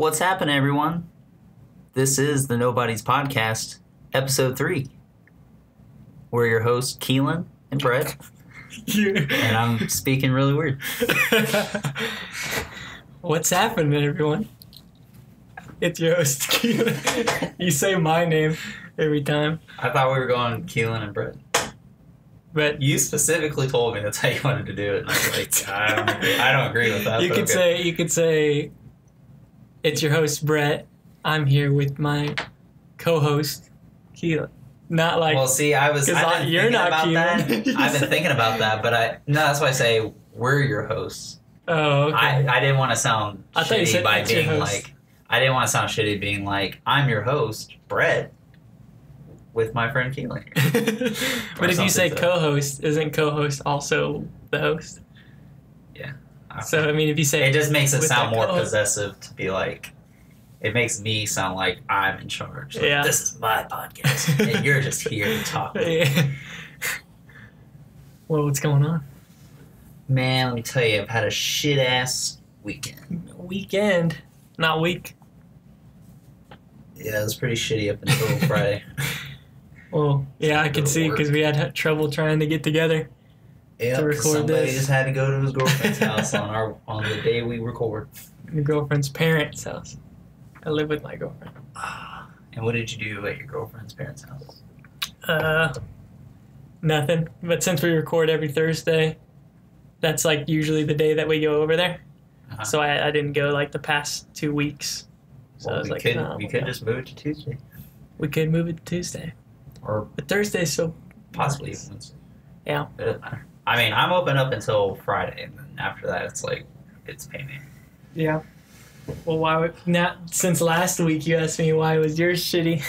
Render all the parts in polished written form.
What's happening, everyone? This is the Nobodies podcast, episode 3. We're your hosts, Keelan and Brett, and I'm speaking really weird. What's happening, everyone? It's your host, Keelan. You say my name every time. I thought we were going Keelan and Brett. But You specifically told me that's how you wanted to do it, and I was like, I don't agree with that. you could say, it's your host, Brett. I'm here with my co-host, Keelan. Not like... Well, see, I've been thinking about that. I've been thinking about that, but that's why I say we're your hosts. Oh, okay. I didn't want to sound shitty by being like... I didn't want to sound shitty being like, I'm your host, Brett, with my friend Keelan. But if you say co-host, isn't co-host also the host? Yeah. So, I mean, if you say... It just makes it sound more possessive to be like... It makes me sound like I'm in charge. Like, yeah. This is my podcast, and you're just here to talk. Yeah. Well, what's going on? Man, let me tell you, I've had a shit-ass weekend. Weekend, not week. Yeah, it was pretty shitty up until Friday. Well, yeah, I could see because we had trouble trying to get together. Yeah, because somebody just had to go to his girlfriend's house on the day we record. Your girlfriend's parents' house. I live with my girlfriend. And what did you do at your girlfriend's parents' house? Nothing. But since we record every Thursday, that's like usually the day that we go over there. Uh-huh. So I didn't go like the past 2 weeks. So well, I was we could just move it to Tuesday. We could move it to Tuesday. But Thursday's so... Possibly nice. Wednesday. Yeah. It doesn't matter. I mean, I'm open up until Friday, and then after that, it's payment. Yeah. Well, since last week you asked me why was yours shitty,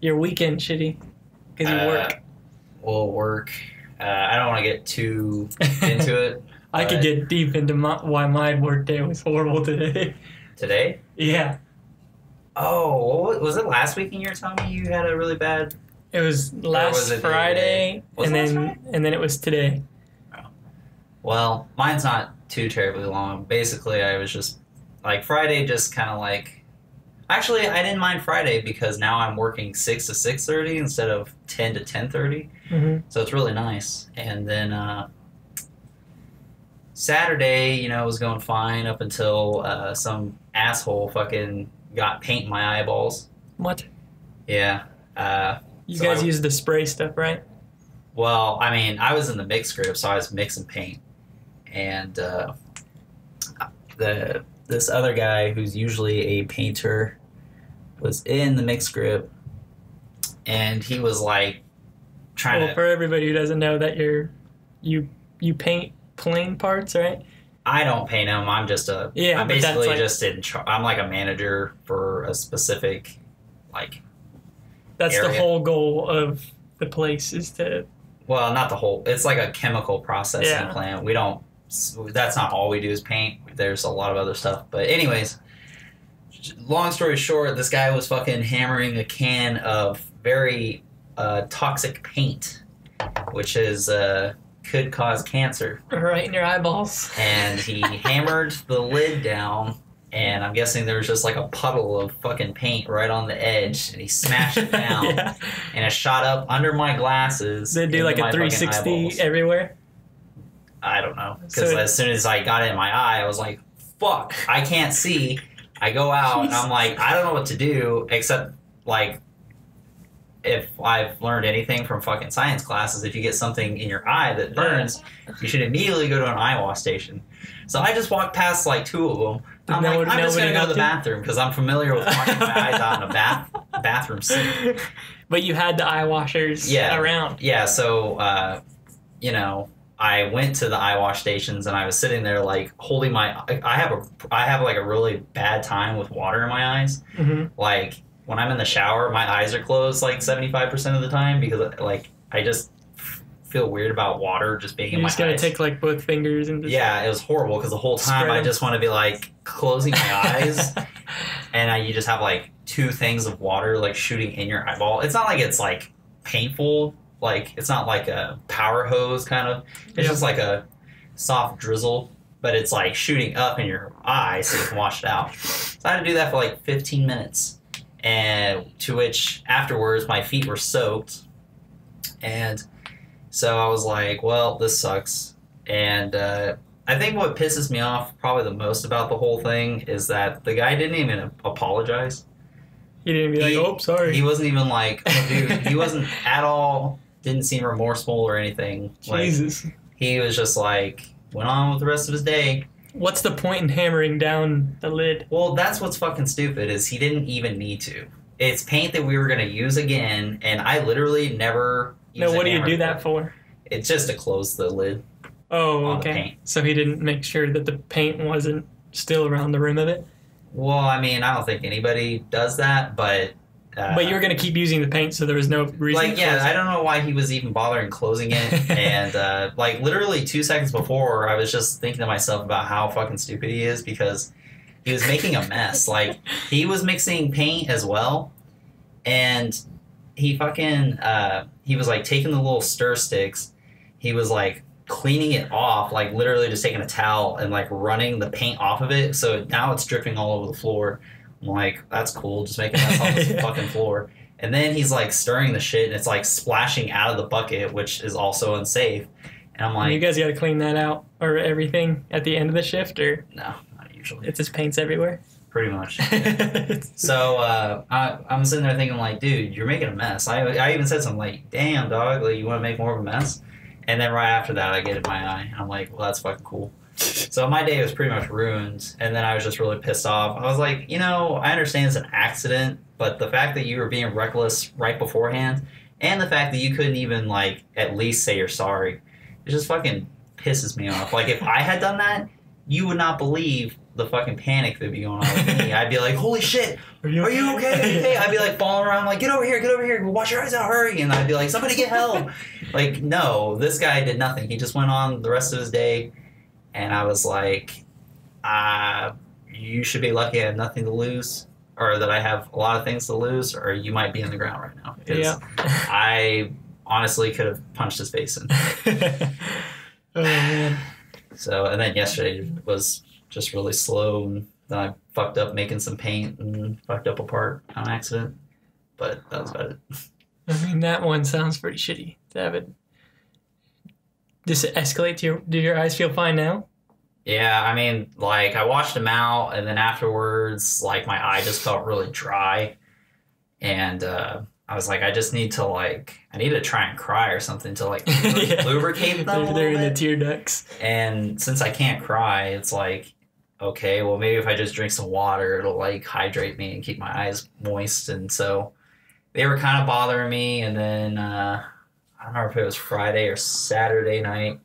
your weekend shitty, because you work. Well, work. I don't want to get too into it. I could get deep into why my work day was horrible today. Today? Yeah. Oh, was it last week and you were telling me you had a really bad... It was last Friday, and then it was today. Oh. Well, mine's not too terribly long. Basically, I was just... Like, Friday just kind of like... Actually, I didn't mind Friday because now I'm working 6 to 6:30 instead of 10 to 10:30. Mm-hmm. So it's really nice. And then Saturday, it was going fine up until some asshole fucking got paint in my eyeballs. What? Yeah. You guys use the spray stuff, right? Well, I mean, I was in the mix group, so I was mixing paint. And this other guy who's usually a painter was in the mix group, and he was like trying to... for everybody who doesn't know that you paint plane parts, right? I don't paint them. I'm just I'm basically just in charge. I'm like a manager for a specific That's area. The whole goal of the place is to... Well, not the whole. It's like a chemical processing plant. We don't... That's not all we do is paint. There's a lot of other stuff. But anyways, long story short, this guy was fucking hammering a can of very toxic paint, which is could cause cancer. Right in your eyeballs. And he hammered the lid down, and I'm guessing there was just like a puddle of fucking paint right on the edge, and he smashed it down, Yeah. and it shot up under my glasses. Did it do like a 360 everywhere? I don't know. Because as soon as I got it in my eye, I was like, fuck, I can't see. I go out, and I'm like, I don't know what to do, except, like, if I've learned anything from fucking science classes, if you get something in your eye that burns, you should immediately go to an eye wash station. So I just walked past, like, 2 of them. I'm just going to go to the bathroom, because I'm familiar with washing my eyes out in a bathroom sink. But you had the eye washers around. Yeah, so, I went to the eye wash stations, and I was sitting there like holding my. I have like a really bad time with water in my eyes. Mm-hmm. Like when I'm in the shower, my eyes are closed like 75% of the time because like I just feel weird about water just being in my eyes. You just gotta take like both fingers and just it was horrible because the whole time I just want to be like closing my eyes, and you just have like 2 things of water like shooting in your eyeball. It's not like it's like painful. Like, it's not like a power hose kind of. It's just like a soft drizzle. but it's like shooting up in your eye so you can wash it out. So I had to do that for like 15 minutes. And to which afterwards my feet were soaked. And so I was like, well, this sucks. And I think what pisses me off probably the most about the whole thing is that the guy didn't even apologize. He didn't be like, oh, sorry. He wasn't even like, oh, dude, he wasn't at all, didn't seem remorseful or anything. Jesus. Like, he was just like, went on with the rest of his day. What's the point in hammering down the lid? Well, that's what's fucking stupid is he didn't even need to. It's paint that we were going to use again, and I literally never used No, what do you do that for? It's just to close the lid. Oh, on okay. the paint. So he didn't make sure that the paint wasn't still around the rim of it? Well, I mean, I don't think anybody does that, but... but you were going to keep using the paint, so there was no reason like, yeah, I don't know why he was even bothering closing it. And, like, literally 2 seconds before, I was just thinking to myself about how fucking stupid he is because he was making a mess. Like, he was mixing paint as well, and he fucking, he was, like, taking the little stir sticks. He was, like, cleaning it off, like, literally just taking a towel and, like, running the paint off of it. So now it's dripping all over the floor. I'm like, that's cool, just make a mess on this fucking floor. And then he's like stirring the shit and it's like splashing out of the bucket, which is also unsafe. And I'm like, you guys got to clean that out or everything at the end of the shift, or no, not usually. It's just paints everywhere. Pretty much. So I'm sitting there thinking like, dude, you're making a mess. I even said something like, damn dog, like you want to make more of a mess? And then right after that, I get in my eye. I'm like, well, that's fucking cool. So my day was pretty much ruined, and then I was just really pissed off. I was like, you know, I understand it's an accident, but the fact that you were being reckless right beforehand, and the fact that you couldn't even, like, at least say you're sorry, it just fucking pisses me off. Like, if I had done that, you would not believe the fucking panic that'd be going on with me. I'd be like, holy shit, are you okay? I'd be like falling around, like, get over here, wash your eyes out, hurry. And I'd be like, somebody get help. Like, no, this guy did nothing. He just went on the rest of his day. And I was like, you should be lucky I have nothing to lose, or that I have a lot of things to lose, or you might be in the ground right now. Yeah. I honestly could have punched his face in. Oh, man. So, and then yesterday was just really slow, and then I fucked up making some paint and fucked up a part on accident. But that was about it. I mean, that one sounds pretty shitty to have it. Does it escalate to do your eyes feel fine now? Yeah, I mean, like, I washed them out, and then afterwards, like, my eye just felt really dry. And I was like, I just need to, like, I need to try and cry or something to, like, lubricate them. They're in the tear ducts. And since I can't cry, it's like, okay, well, maybe if I just drink some water, it'll, like, hydrate me and keep my eyes moist. And so they were kind of bothering me, and then... I don't remember if it was Friday or Saturday night.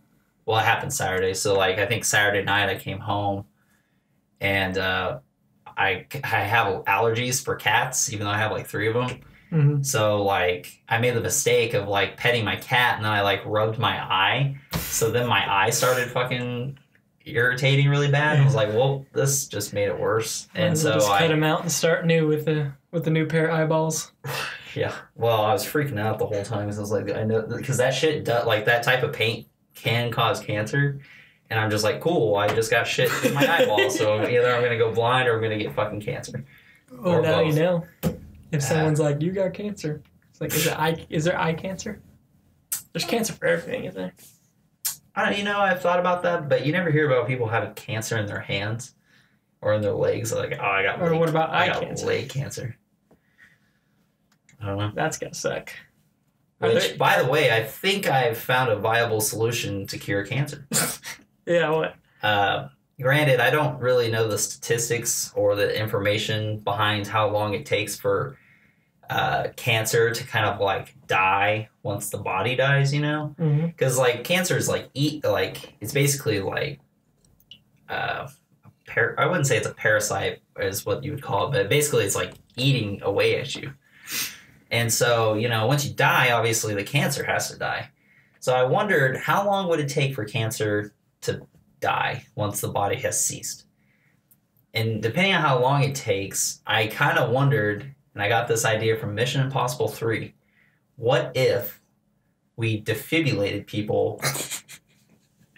Well, it happened Saturday. So, like, I think Saturday night I came home and I have allergies for cats, even though I have, like, 3 of them. Mm-hmm. So, like, I made the mistake of, like, petting my cat and then I, like, rubbed my eye. So then my eye started fucking irritating really bad. I was like, well, this just made it worse. And so just cut him out and start new with the new pair of eyeballs. Yeah. Well, I was freaking out the whole time because I was like, I know, because that shit does, like, that type of paint can cause cancer. And I'm just like, cool, I just got shit in my eyeball. So either I'm going to go blind or I'm going to get fucking cancer. Well, now both. You know. If someone's like, you got cancer. It's like, is there eye cancer? There's cancer for everything, isn't there? I've thought about that, but you never hear about people having cancer in their hands or in their legs. Like, oh, I got what about eye cancer? Leg cancer. I don't know. That's gonna suck. Which, by the way, I think I've found a viable solution to cure cancer. Yeah, what? Granted, I don't really know the statistics or the information behind how long it takes for cancer to kind of, like, die once the body dies, you know? Because, like, cancer is, like, it's basically, like, I wouldn't say it's a parasite is what you would call it, but basically it's, like, eating away at you. And so, once you die, obviously the cancer has to die. So I wondered, how long would it take for cancer to die once the body has ceased? And depending on how long it takes, I kind of wondered, and I got this idea from Mission Impossible 3, what if we defibrillated people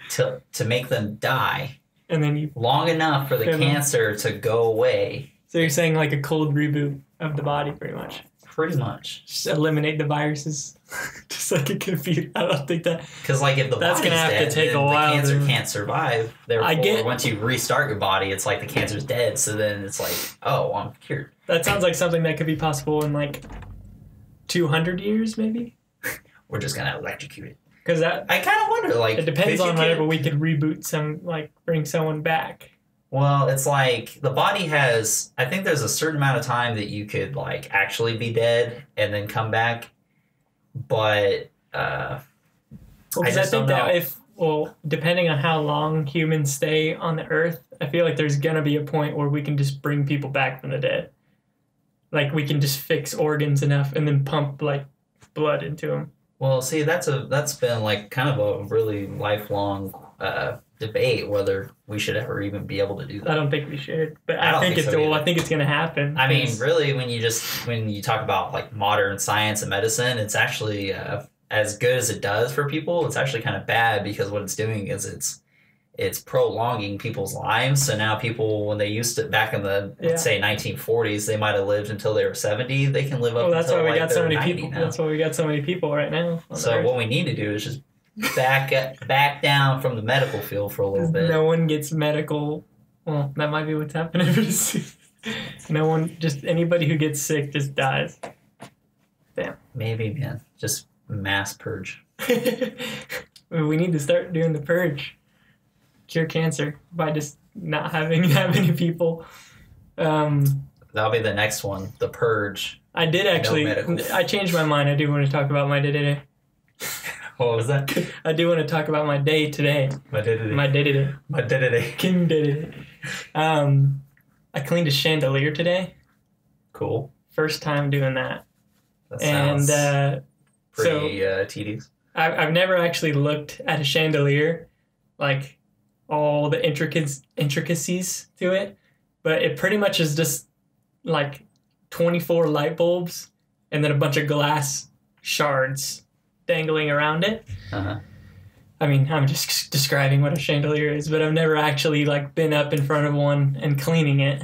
to make them die, and then you... Long enough for the cancer to go away. So you're saying like a cold reboot of the body, pretty much. Pretty much. Just eliminate the viruses. Just like a computer. I don't think that... Because like if the that's body's gonna have dead, to take then a while. The cancer can't survive. Therefore, once you restart your body, it's like the cancer's dead. So then it's like, oh, I'm cured. That sounds like something that could be possible in like 200 years, maybe? We're just going to electrocute it. Because that... I kind of wonder, like... It depends on whenever we could reboot some, like, bring someone back. Well, it's like the body has... I think there's a certain amount of time that you could, like, actually be dead and then come back. But, I think that if... Well, depending on how long humans stay on the Earth, I feel like there's going to be a point where we can just bring people back from the dead. Like, we can just fix organs enough and then pump, like, blood into them. Well, see, that's been, like, kind of a really lifelong debate whether we should ever even be able to do that. I don't think we should, but I think it's going to happen. I mean, really, when you talk about, like, modern science and medicine, it's actually, as good as it does for people, it's actually kind of bad because what it's doing is it's prolonging people's lives. So now people, when they used to, back in the, let's say 1940s, they might have lived until they were 70. They can live up until like they're 90 now. That's why we got so many people right now. So what we need to do is just back down from the medical field for a little bit. No one gets medical. Well, that might be what's happening. No one, just anybody who gets sick just dies. Damn. Maybe, man. Just mass purge. We need to start doing the purge. Cure cancer by just not having that many people. That'll be the next one, the purge. I did actually. I changed my mind. I do want to talk about my day today. What was that? I do want to talk about my day today. My day today. My day today. My day today. King day today. I cleaned a chandelier today. Cool. First time doing that. That sounds pretty tedious. I've never actually looked at a chandelier, like all the intricacies to it, but it pretty much is just like 24 light bulbs and then a bunch of glass shards dangling around it. Uh-huh. I mean, I'm just describing what a chandelier is, but I've never actually like been up in front of one and cleaning it,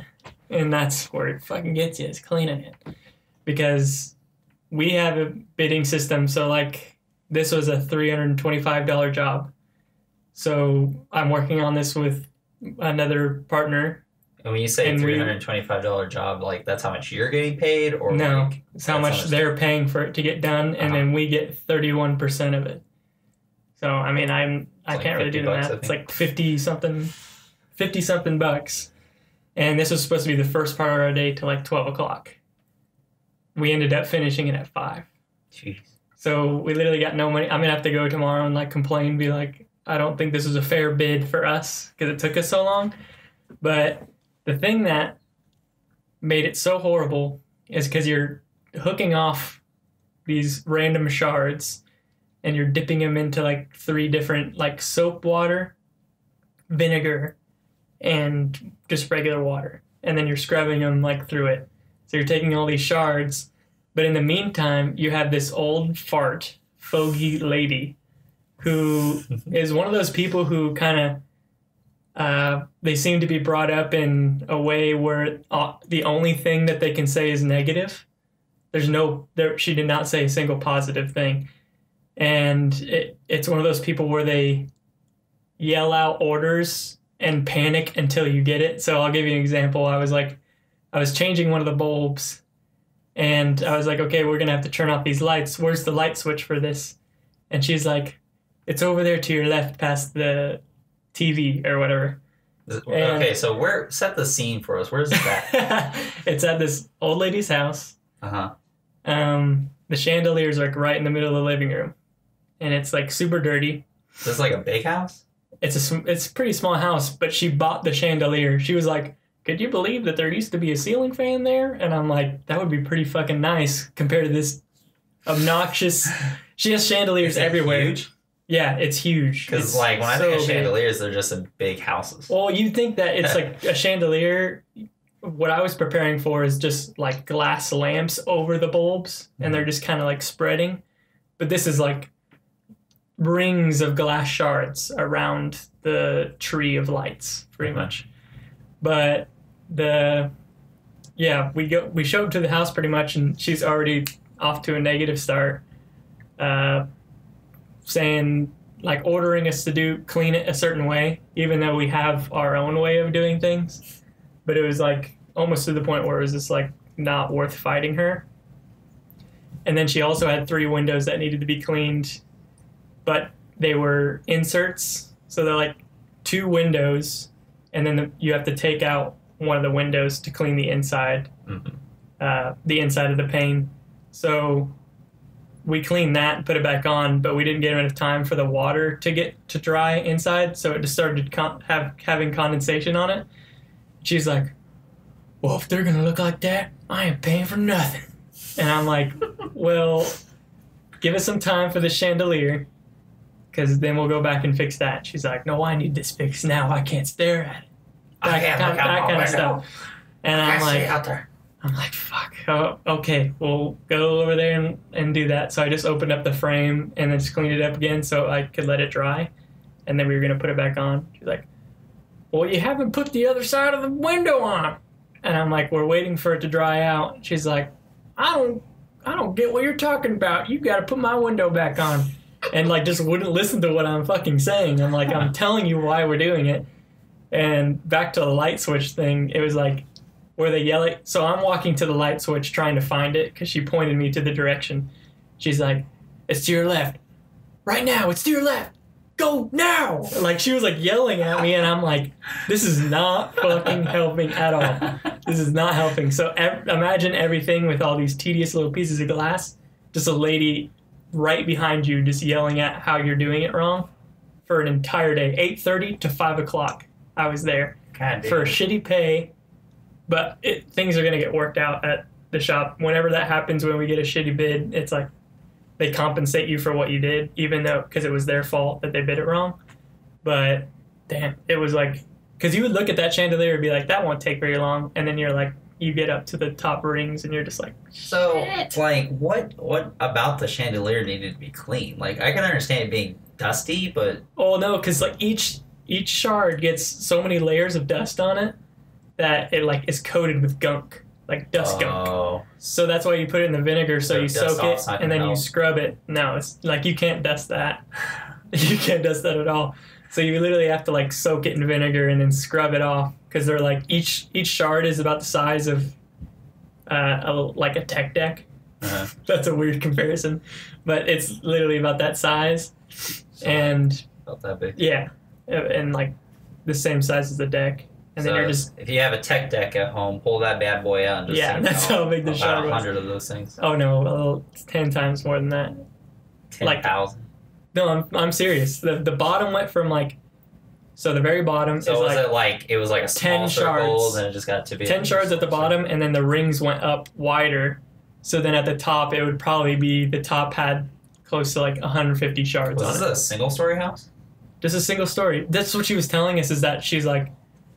and that's where it fucking gets you, is cleaning it, because we have a bidding system. So like this was a $325 job. So I'm working on this with another partner. And when you say $325 job, like that's how much you're getting paid, or no, like, it's how much they're paying for it to get done, and then we get 31% of it. So I mean, I can't really do the math. It's like 50 something bucks, and this was supposed to be the first part of our day till like 12 o'clock. We ended up finishing it at 5. Jeez. So we literally got no money. I'm gonna have to go tomorrow and like complain, be like, I don't think this was a fair bid for us because it took us so long. But the thing that made it so horrible is because you're hooking off these random shards and you're dipping them into like 3 different, like soap water, vinegar, and just regular water. And then you're scrubbing them like through it. So you're taking all these shards. But in the meantime, you have this old fart, fogey lady who is one of those people who kind of, they seem to be brought up in a way where the only thing that they can say is negative. She did not say a single positive thing. And it's one of those people where they yell out orders and panic until you get it. So I'll give you an example. I was changing one of the bulbs, and I was like, okay, we're going to have to turn off these lights. Where's the light switch for this? And she's like, it's over there to your left past the TV or whatever. Okay, so set the scene for us. Where's that? It's at this old lady's house. Uh-huh. The chandelier's like right in the middle of the living room, and it's like super dirty. Is this like a big house? It's a pretty small house, but she bought the chandelier. She was like, could you believe that there used to be a ceiling fan there? And I'm like, that would be pretty fucking nice compared to this obnoxious... She has chandeliers everywhere. Huge? Yeah, it's huge. Because like when I think of chandeliers, they're just in big houses. Well, you'd think that it's like a chandelier. What I was preparing for is just like glass lamps over the bulbs, and they're just kind of like spreading. But this is like rings of glass shards around the tree of lights, pretty much. But we show up to the house pretty much, and she's already off to a negative start, saying, like, ordering us to clean it a certain way, even though we have our own way of doing things. But it was like almost to the point where it was just like not worth fighting her. And then she also had 3 windows that needed to be cleaned, but they were inserts. So they're like 2 windows, and then you have to take out one of the windows to clean the inside, the inside of the pane. So we cleaned that and put it back on, but we didn't get enough time for the water to get to dry inside, so it just started having condensation on it. She's like, well, if they're going to look like that, I ain't paying for nothing. And I'm like, well, give us some time for the chandelier, because then we'll go back and fix that. She's like, no, I need this fixed now. I can't stare at it. That kind of stuff. And I'm like, fuck. Oh, okay, we'll go over there and do that. So I just opened up the frame and then just cleaned it up again so I could let it dry. And then we were going to put it back on. She's like, well, you haven't put the other side of the window on. And I'm like, we're waiting for it to dry out. She's like, I don't get what you're talking about. You got to put my window back on. And like just wouldn't listen to what I'm fucking saying. I'm like, I'm telling you why we're doing it. And back to the light switch thing, it was like where they yell it. So I'm walking to the light switch trying to find it because she pointed me to the direction. She's like, it's to your left. Right now, it's to your left. Go now. Like she was like yelling at me, and I'm like, this is not fucking helping at all. This is not helping. So imagine everything with all these tedious little pieces of glass. Just a lady right behind you just yelling at how you're doing it wrong for an entire day. 8:30 to 5 o'clock. I was there for a shitty pay, but things are going to get worked out at the shop. Whenever that happens, when we get a shitty bid, it's like they compensate you for what you did, even though, because it was their fault that they bid it wrong. But damn, it was like, because you would look at that chandelier and be like, that won't take very long. And then you're like, you get up to the top rings and you're just like, so it's like, what about the chandelier needed to be clean? Like, I can understand it being dusty, but... Oh, no, because like each shard gets so many layers of dust on it that it like is coated with gunk, like dust gunk. So that's why you put it in the vinegar, so you soak it and then you scrub it. No, it's like you can't dust that. You can't dust that at all. So you literally have to like soak it in vinegar and then scrub it off, because they're like each shard is about the size of like a tech deck. Uh-huh. That's a weird comparison, but it's literally about that size. So and about that big. Yeah. And like the same size as the deck, and so then you're just... If you have a tech deck at home, pull that bad boy out and just that's how big the shard was. 100 of those things. Oh no, 10 times more than that. 10,000. No, I'm serious. The bottom went from like, so the very bottom so is was like it was like a small 10 circle, shards, and it just got to be 10 shards at the bottom, and then the rings went up wider. So then at the top, it would probably be, the top had close to like 150 shards on it. Was this a single story house? Just a single story. That's what she was telling us, is that she's like,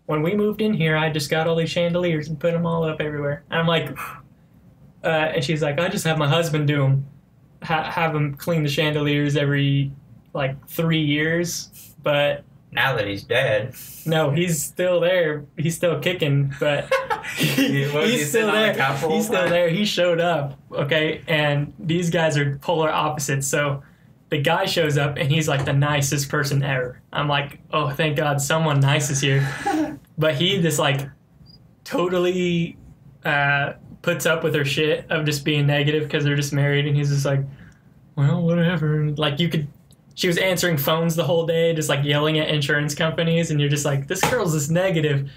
when we moved in here, I just got all these chandeliers and put them all up everywhere. And I'm like, and she's like, I just have my husband do them. Have him clean the chandeliers every like 3 years. But now that he's dead. No, he's still there. He's still kicking, but he's still there. He's still there. He showed up, okay? And these guys are polar opposites. So the guy shows up, and he's like the nicest person ever. I'm like, oh, thank God someone nice is here. But he just like totally puts up with her shit of just being negative because they're just married. And he's just like, well, whatever. And like she was answering phones the whole day, just like yelling at insurance companies. And you're just like, this girl's just negative.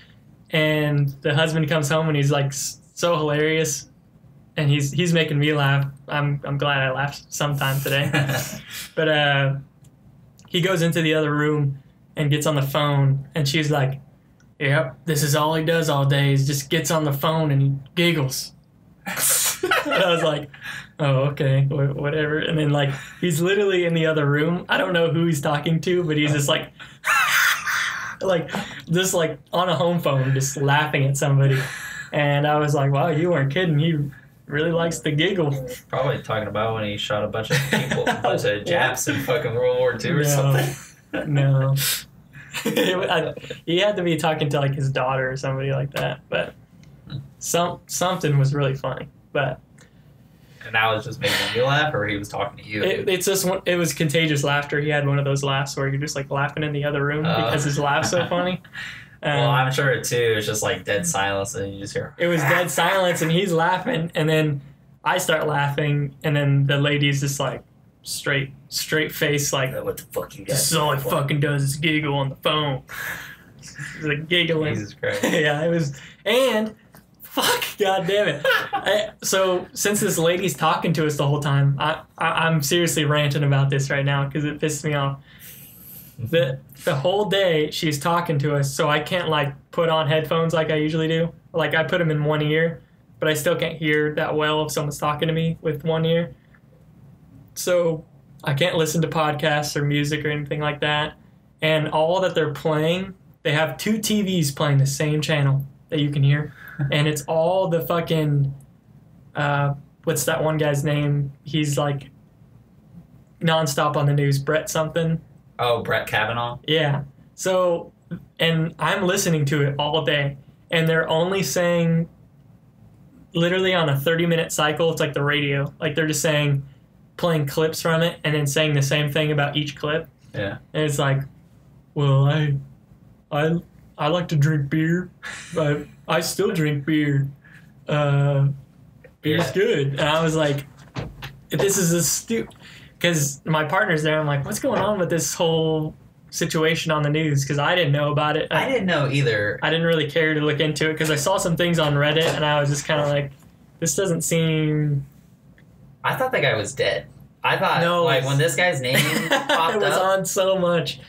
And the husband comes home, and he's like so hilarious. And he's making me laugh. I'm glad I laughed sometime today. But he goes into the other room and gets on the phone, and she's like, yep, this is all he does all day, is just gets on the phone and he giggles. And I was like, oh, okay, whatever. And then like he's literally in the other room. I don't know who he's talking to, but he's just like just like on a home phone, just laughing at somebody. And I was like, wow, you weren't kidding. He really likes to giggle. Probably talking about when he shot a bunch of people, a bunch of Japs in fucking World War II or something. No. He had to be talking to like his daughter or somebody like that, but something was really funny. But and that was just making you laugh, or he was talking to you? It's just it was contagious laughter. He had one of those laughs where you're just like laughing in the other room because his laugh's so funny. Well, I'm sure it too. It's just like dead silence, and you just hear. It was dead silence, and he's laughing, and then I start laughing, and then the lady's just like straight face, like, what the fuck you got? This is all he fucking does is giggle on the phone. He's like giggling. Jesus Christ. Yeah, it was, and fuck, god damn it. So since this lady's talking to us the whole time, I'm seriously ranting about this right now because it pissed me off. The whole day she's talking to us, so I can't like put on headphones like I usually do. Like I put them in one ear, but I still can't hear that well if someone's talking to me with one ear. So I can't listen to podcasts or music or anything like that. And all that they're playing, they have 2 TVs playing the same channel that you can hear. And it's all the fucking, what's that one guy's name? He's like nonstop on the news, Brett something. Oh, Brett Kavanaugh? Yeah. So, and I'm listening to it all day. And they're only saying, literally on a 30-minute cycle, it's like the radio. Like they're just saying, playing clips from it and then saying the same thing about each clip. Yeah. And it's like, well, I like to drink beer, but I still drink beer. Beer's good. And I was like, this is a stupid... Because my partner's there, I'm like, what's going on with this whole situation on the news? Because I didn't know about it. I didn't know either. I didn't really care to look into it because I saw some things on Reddit and I was just kind of like, this doesn't seem... I thought that guy was dead. I thought, no, like, when this guy's name popped up... It was on so much.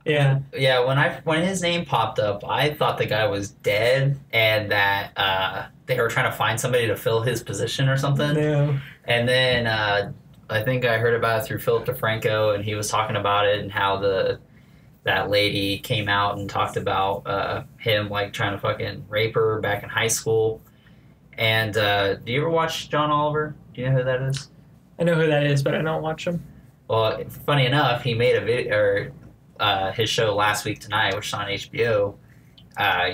Yeah. Yeah, when his name popped up, I thought the guy was dead and that they were trying to find somebody to fill his position or something. No. And then I think I heard about it through Philip DeFranco, and he was talking about it and how that lady came out and talked about him, like, trying to fucking rape her back in high school. And do you ever watch John Oliver? Do you know who that is? I know who that is, but I don't watch him. Well, funny enough, he made a video, or his show Last Week Tonight, which is on HBO.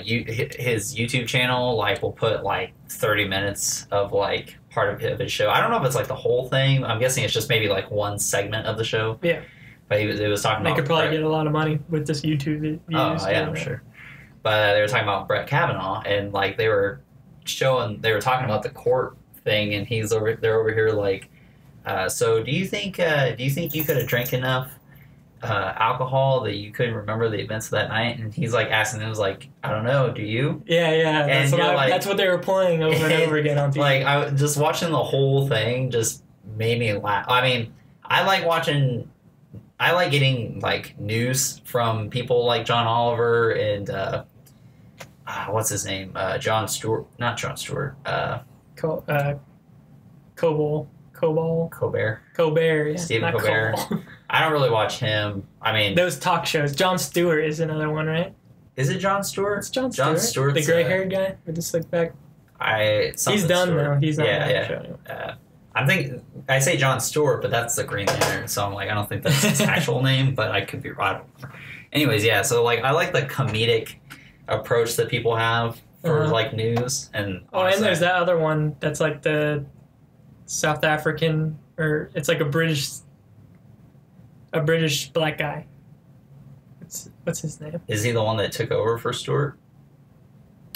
His YouTube channel, like, will put like 30 minutes of like part of his show. I don't know if it's like the whole thing. I'm guessing it's just maybe like one segment of the show. Yeah. But it was talking about... They could probably get a lot of money with this YouTube views. Oh, yeah, I'm sure. But they were talking about Brett Kavanaugh, and like they were talking about the court thing, and they're over here like, so do you think you could have drank enough alcohol that you couldn't remember the events of that night? And he's like asking them, like, I don't know, do you? Yeah. That's what they were playing over and over again on TV. Like, I just watching the whole thing just made me laugh. I mean, I like getting like news from people like John Oliver and what's his name? Jon Stewart. Not Jon Stewart. Colbert, yeah. Stephen Colbert. I don't really watch him. I mean... Those talk shows. Jon Stewart is another one, right? Is it Jon Stewart? It's Jon Stewart. The gray-haired guy with the slick back. He's done now. He's not on that show anymore. I say Jon Stewart, but that's the Green Lantern, so I'm like, I don't think that's his actual name, but I could be right. Anyways, yeah, so like I like the comedic approach that people have for like news. And honestly, and there's that other one that's like the South African, or it's like a British black guy. What's his name? Is he the one that took over for Stewart?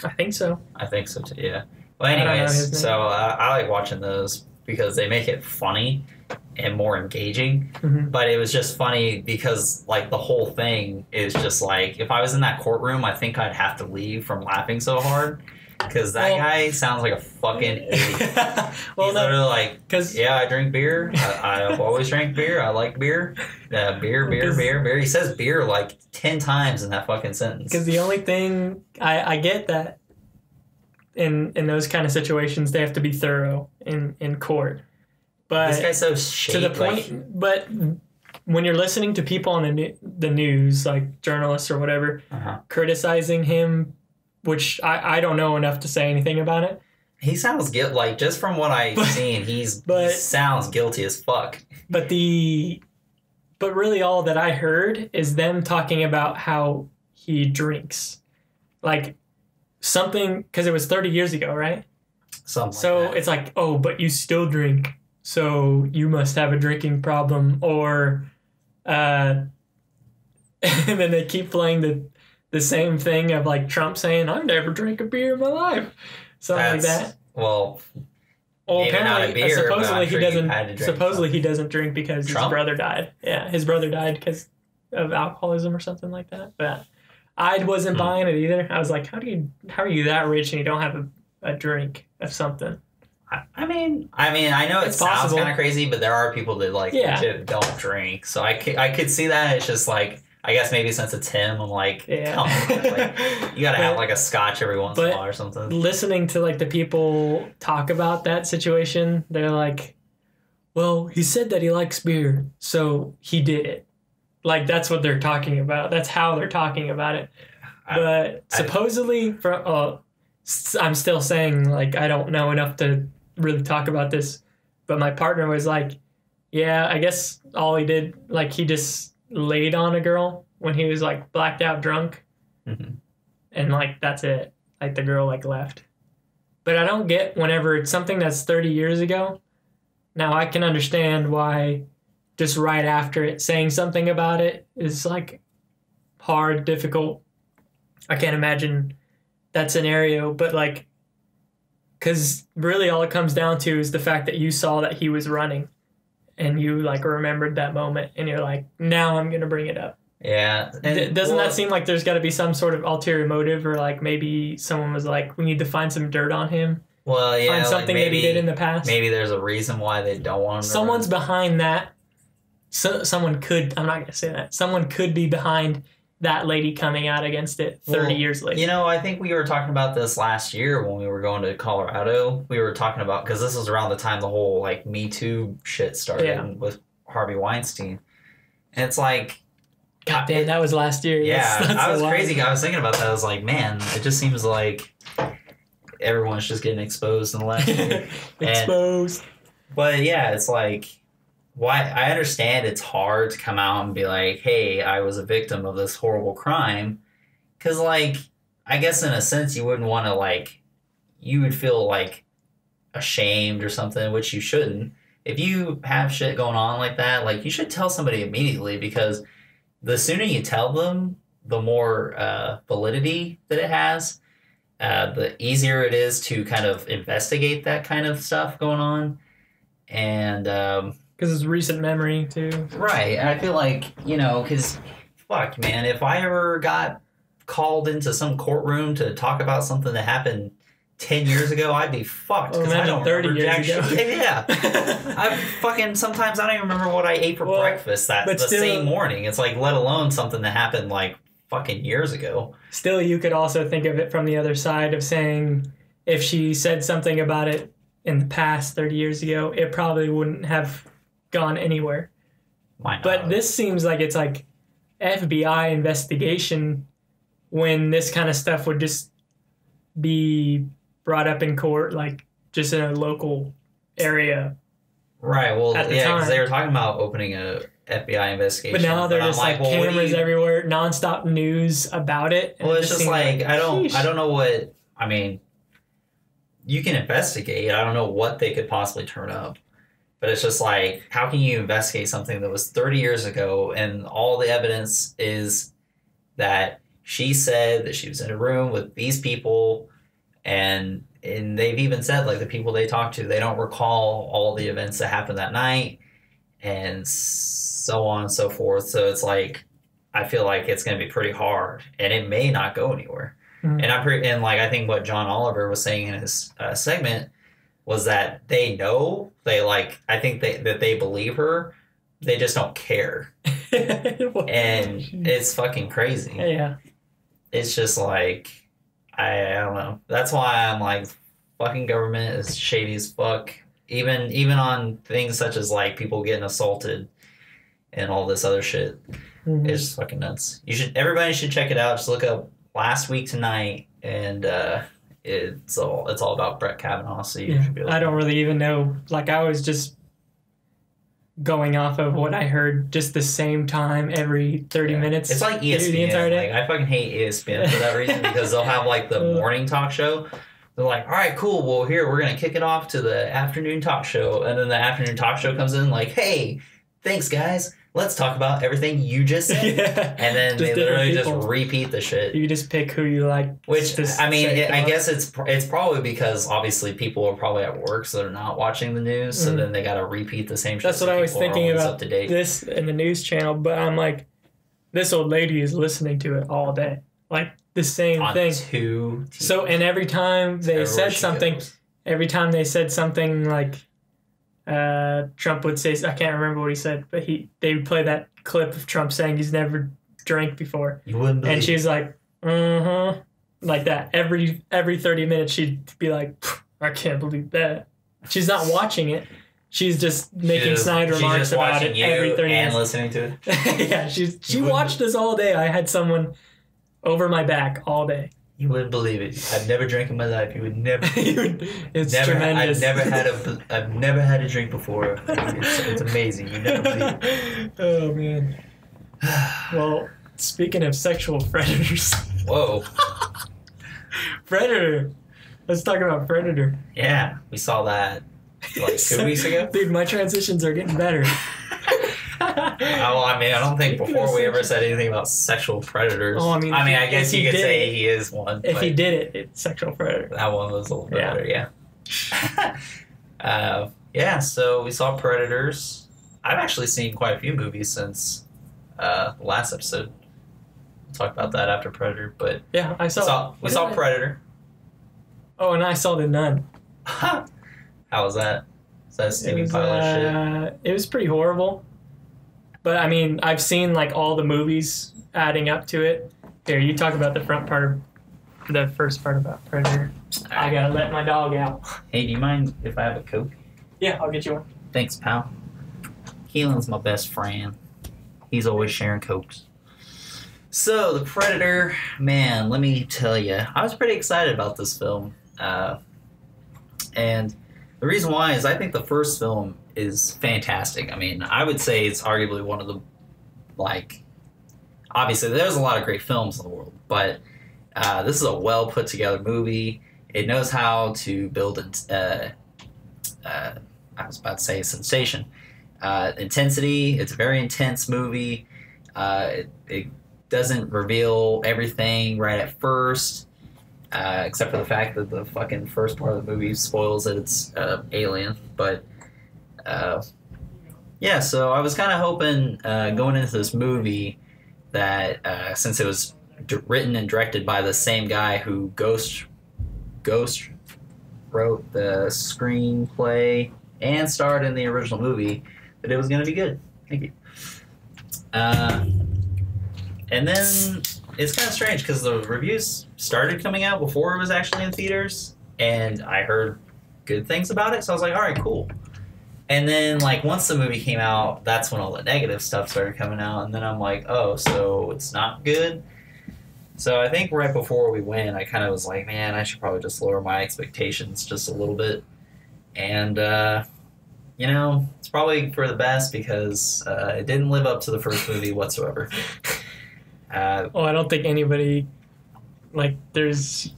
I think so. I think so too, yeah. Well, anyways, so I like watching those because they make it funny and more engaging. Mm-hmm. But it was just funny because like the whole thing is just like, if I was in that courtroom, I think I'd have to leave from laughing so hard. Because that guy sounds like a fucking idiot. He's literally like, yeah, I drink beer. I've always drank beer. I like beer. Beer. He says beer like 10 times in that fucking sentence. Because the only thing, I get that in those kind of situations, they have to be thorough in court. But this guy's so shady. To the point, but when you're listening to people on the news, like journalists or whatever, criticizing him, which I don't know enough to say anything about it, He sounds guilty. Like, just from what I've seen, he sounds guilty as fuck. But really all that I heard is them talking about how he drinks. Like, something, because it was 30 years ago, right? Something so like that. It's like, oh, but you still drink, so you must have a drinking problem. Or, and then they keep playing the same thing of, like, Trump saying, I've never drank a beer in my life. Something like that. Well, apparently, not a beer, supposedly he doesn't. Supposedly he doesn't drink because Trump? his brother died. Yeah, his brother died because of alcoholism or something like that. But I wasn't buying it either. I was like, how are you that rich and you don't have a drink of something? I mean, I know it sounds kind of crazy, but there are people that legit don't drink. So I could see that. It's just like, I guess maybe since it's him, I'm like, come on, like, you gotta have like a scotch every once in a while or something. Listening to like the people talk about that situation, they're like, well, he said that he likes beer, so he did it. Like, that's what they're talking about. That's how they're talking about it. But supposedly, I'm still saying, like, I don't know enough to really talk about this. But my partner was like, yeah, I guess all he did, like, he just laid on a girl when he was, like, blacked out drunk. Mm-hmm. And, like, that's it. Like, the girl, like, left. But I don't get whenever it's something that's 30 years ago. Now, I can understand why just right after it saying something about it is, like, hard, difficult. I can't imagine that scenario. But, like, because really all it comes down to is the fact that you saw that he was running. And you, like, remembered that moment. And you're like, now I'm going to bring it up. Yeah. Doesn't that seem like there's got to be some sort of ulterior motive? Or, like, maybe someone was like, we need to find some dirt on him. Well, yeah. Find something that he did in the past. Maybe there's a reason why they don't want him to Someone's behind that. Someone could, I'm not going to say that. Someone could be behind that lady coming out against it 30 years later. You know, I think we were talking about this last year when we were going to Colorado. We were talking about, because this was around the time the whole, like, Me Too shit started with Harvey Weinstein. And it's like... God damn, that was last year. Yeah, I was crazy. I was thinking about that. I was like, man, it just seems like everyone's just getting exposed in the last year. Exposed. But yeah, it's like... Why I understand it's hard to come out and be like, hey, I was a victim of this horrible crime. Because, like, I guess in a sense you wouldn't want to, like, you would feel, like, ashamed or something, which you shouldn't. If you have shit going on like that, like, you should tell somebody immediately, because the sooner you tell them, the more validity that it has. The easier it is to kind of investigate that kind of stuff going on. And... because it's recent memory, too. Right. And I feel like, you know, because, fuck, man, if I ever got called into some courtroom to talk about something that happened 10 years ago, I'd be fucked. Because I don't 30 remember years ago. Yeah. Sometimes I don't even remember what I ate for breakfast the same morning. It's like, let alone something that happened, like, fucking years ago. Still, you could also think of it from the other side of saying, if she said something about it in the past 30 years ago, it probably wouldn't have gone anywhere. Why not? But this seems like it's like FBI investigation, when this kind of stuff would just be brought up in court, like just in a local area. Right. Well, yeah, because they were talking about opening a FBI investigation. But now they're just like cameras everywhere, nonstop news about it. Well, it's just like I don't know what, I mean, you can investigate. I don't know what they could possibly turn up. But it's just like, how can you investigate something that was 30 years ago and all the evidence is that she said that she was in a room with these people, and they've even said, like, the people they talked to, they don't recall all the events that happened that night, and so on and so forth. So it's like, I feel like it's going to be pretty hard, and it may not go anywhere. Mm-hmm. And I think what John Oliver was saying in his segment was that they know, I think that they believe her, they just don't care. And it's fucking crazy. Yeah. It's just like, I don't know. That's why I'm like, fucking government is shady as fuck. Even on things such as, like, people getting assaulted and all this other shit. Mm-hmm. It's just fucking nuts. Everybody should check it out. Just look up Last Week Tonight, and it's all about Brett Kavanaugh. So you should be able I don't really even know. Like, I was just going off of what I heard just the same time every 30 minutes. It's like ESPN. The entire day. Like, I fucking hate ESPN for that reason because they'll have like the morning talk show. They're like, all right, cool. Well, here, we're going to kick it off to the afternoon talk show. And then the afternoon talk show comes in like, hey, thanks, guys. Let's talk about everything you just said. And then they literally just repeat the shit. You just pick who you like. Which, I mean, I guess it's probably because obviously people are probably at work, so they're not watching the news. So then they got to repeat the same shit. That's what I was thinking about this in the news channel. But I'm like, this old lady is listening to it all day. Like, the same thing. So, and every time they said something, like, Trump would say, I can't remember what he said, but they would play that clip of Trump saying he's never drank before. You wouldn't believe. And she's like, like that. Every 30 minutes she'd be like, I can't believe that. She's not watching it. She's just making snide remarks about it every 30 minutes. And listening to it. Yeah, she watched us all day. I had someone over my back all day. You wouldn't believe it. I've never drank in my life. You would never. It's tremendous. I've never had a drink before. It's amazing. You never believe it. Oh man. Well, speaking of sexual predators. Whoa. Predator. Let's talk about Predator. Yeah, we saw that like 2 weeks ago. Dude, my transitions are getting better. Well, I mean, I don't think before we ever said anything about sexual predators. Oh, I mean, I guess you could say he is one. If he did it, it's sexual predator. That one was a little bit better, yeah. Yeah, so we saw Predators. I've actually seen quite a few movies since the last episode. We'll talk about that after Predator, but yeah, we saw Predator. Oh, and I saw The Nun. How was that? Is that a steaming pile of shit? It was pretty horrible. But, I mean, I've seen, like, all the movies adding up to it. Here, you talk about the first part about Predator. I gotta let my dog out. Hey, do you mind if I have a Coke? Yeah, I'll get you one. Thanks, pal. Keelan's my best friend. He's always sharing Cokes. So, The Predator, man, let me tell you, I was pretty excited about this film. And the reason why is I think the first film is fantastic. I mean, I would say it's arguably one of the, like, obviously there's a lot of great films in the world, but this is a well put together movie. It knows how to build, I was about to say sensation. Intensity, it's a very intense movie. It doesn't reveal everything right at first, except for the fact that the fucking first part of the movie spoils that it's alien, but yeah, so I was kind of hoping going into this movie that since it was written and directed by the same guy who Ghost wrote the screenplay and starred in the original movie, that it was going to be good. Thank you. And then it's kind of strange because the reviews started coming out before it was actually in theaters, and I heard good things about it, so I was like, all right, cool. And then, like, once the movie came out, that's when all the negative stuff started coming out. And then I'm like, oh, so it's not good? So I think right before we went, I kind of was like, man, I should probably just lower my expectations just a little bit. And, you know, it's probably for the best because it didn't live up to the first movie whatsoever. Well, I don't think anybody, like,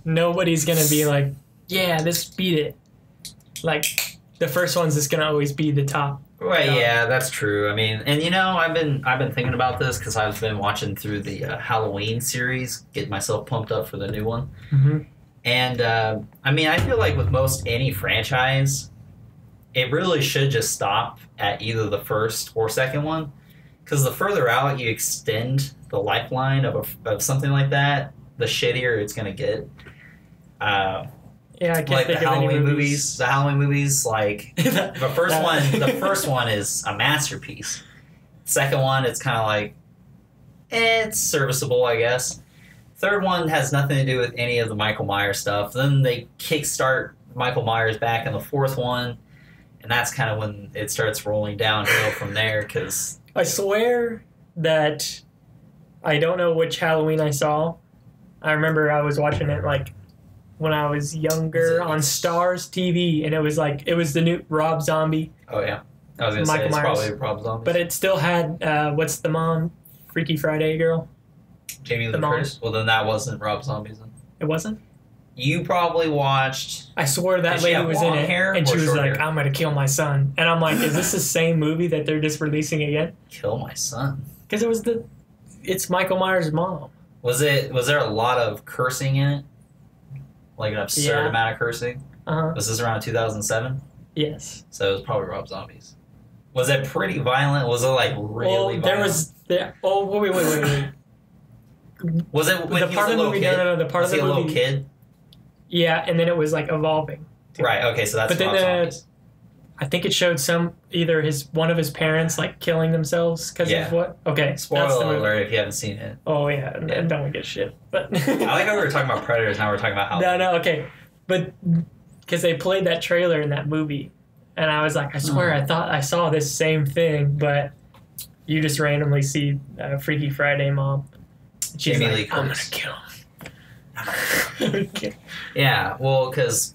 nobody's going to be like, yeah, this beat it. Like, the first one's just gonna always be the top. Right, yeah, that's true. I mean, and you know, I've been thinking about this because I've been watching through the Halloween series, getting myself pumped up for the new one. Mm-hmm. And I mean, I feel like with most any franchise, it really should just stop at either the first or second one, because the further out you extend the lifeline of something like that, the shittier it's gonna get. Yeah, I can't like think the of Halloween any movies. The Halloween movies, like the first one is a masterpiece. Second one, it's kind of like, it's serviceable, I guess. Third one has nothing to do with any of the Michael Myers stuff. Then they kickstart Michael Myers back in the fourth one, and that's kind of when it starts rolling downhill from there. Because I swear that I don't know which Halloween I saw. I remember I was watching it like when I was younger on Stars TV, and it was the new Rob Zombie. Oh yeah, I was gonna say it's probably Rob Zombie. But it still had what's the mom, Freaky Friday girl? Jamie Lee Curtis. Well, then that wasn't Rob Zombie's. Then. It wasn't. You probably watched. I swear that lady was in it, and she was like, "I'm gonna kill my son," and I'm like, "Is this the same movie that they're just releasing again?" Kill my son. Because it's Michael Myers' mom. Was there a lot of cursing in it? Like an absurd amount of cursing? Uh-huh. Was this around 2007? Yes. So it was probably Rob Zombie's. Was it pretty violent? Was it like really violent? Wait. Was it when he was a little kid? No, the part of the movie. Was he a little kid? Yeah, and then it was like evolving. Right, okay, so that's Rob Zombies. I think it showed either one of his parents like killing themselves because of what? Okay, spoiler alert if you haven't seen it. Oh yeah, and don't get shit. But I like how we were talking about Predators. Now we're talking about Halloween. No, okay, but because they played that trailer in that movie, and I was like, I swear I thought I saw this same thing, but you just randomly see Freaky Friday mom. She's Jamie like, Lee Curtis. I'm gonna kill him. Yeah, well, because.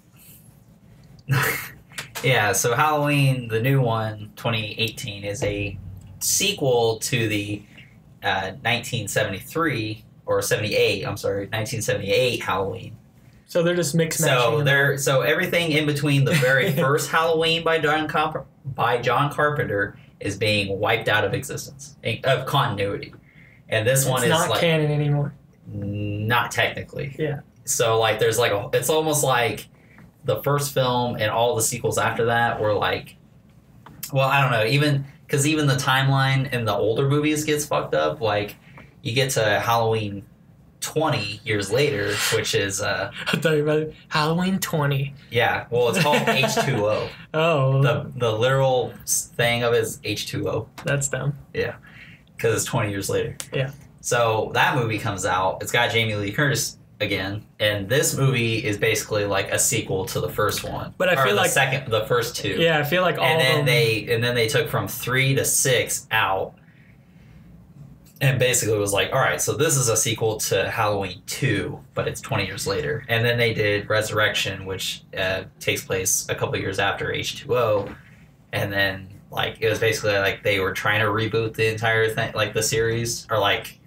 Yeah, so Halloween, the new one, 2018, is a sequel to the 1978 Halloween. So they're just mix matching. So everything in between the very first Halloween by John Carpenter is being wiped out of existence, of continuity. And this one is not canon anymore. Not technically. Yeah. So like there's like it's almost like the first film and all the sequels after that were like, well, I don't know, even the timeline in the older movies gets fucked up. Like, you get to Halloween 20 years later, which is I thought you were about Halloween 20. Yeah, well, it's called H2O. Oh, the literal thing of it is H2O. That's dumb. Yeah, because it's 20 years later. Yeah. So that movie comes out. It's got Jamie Lee Curtis again, and this movie is basically like a sequel to the first one. But I feel like the first two. Yeah, I feel like all. And then they took from 3 to 6 out, and basically was like, all right, so this is a sequel to Halloween 2, but it's 20 years later. And then they did Resurrection, which takes place a couple years after H2O, and then like it was basically like they were trying to reboot the entire thing, like the series, or like.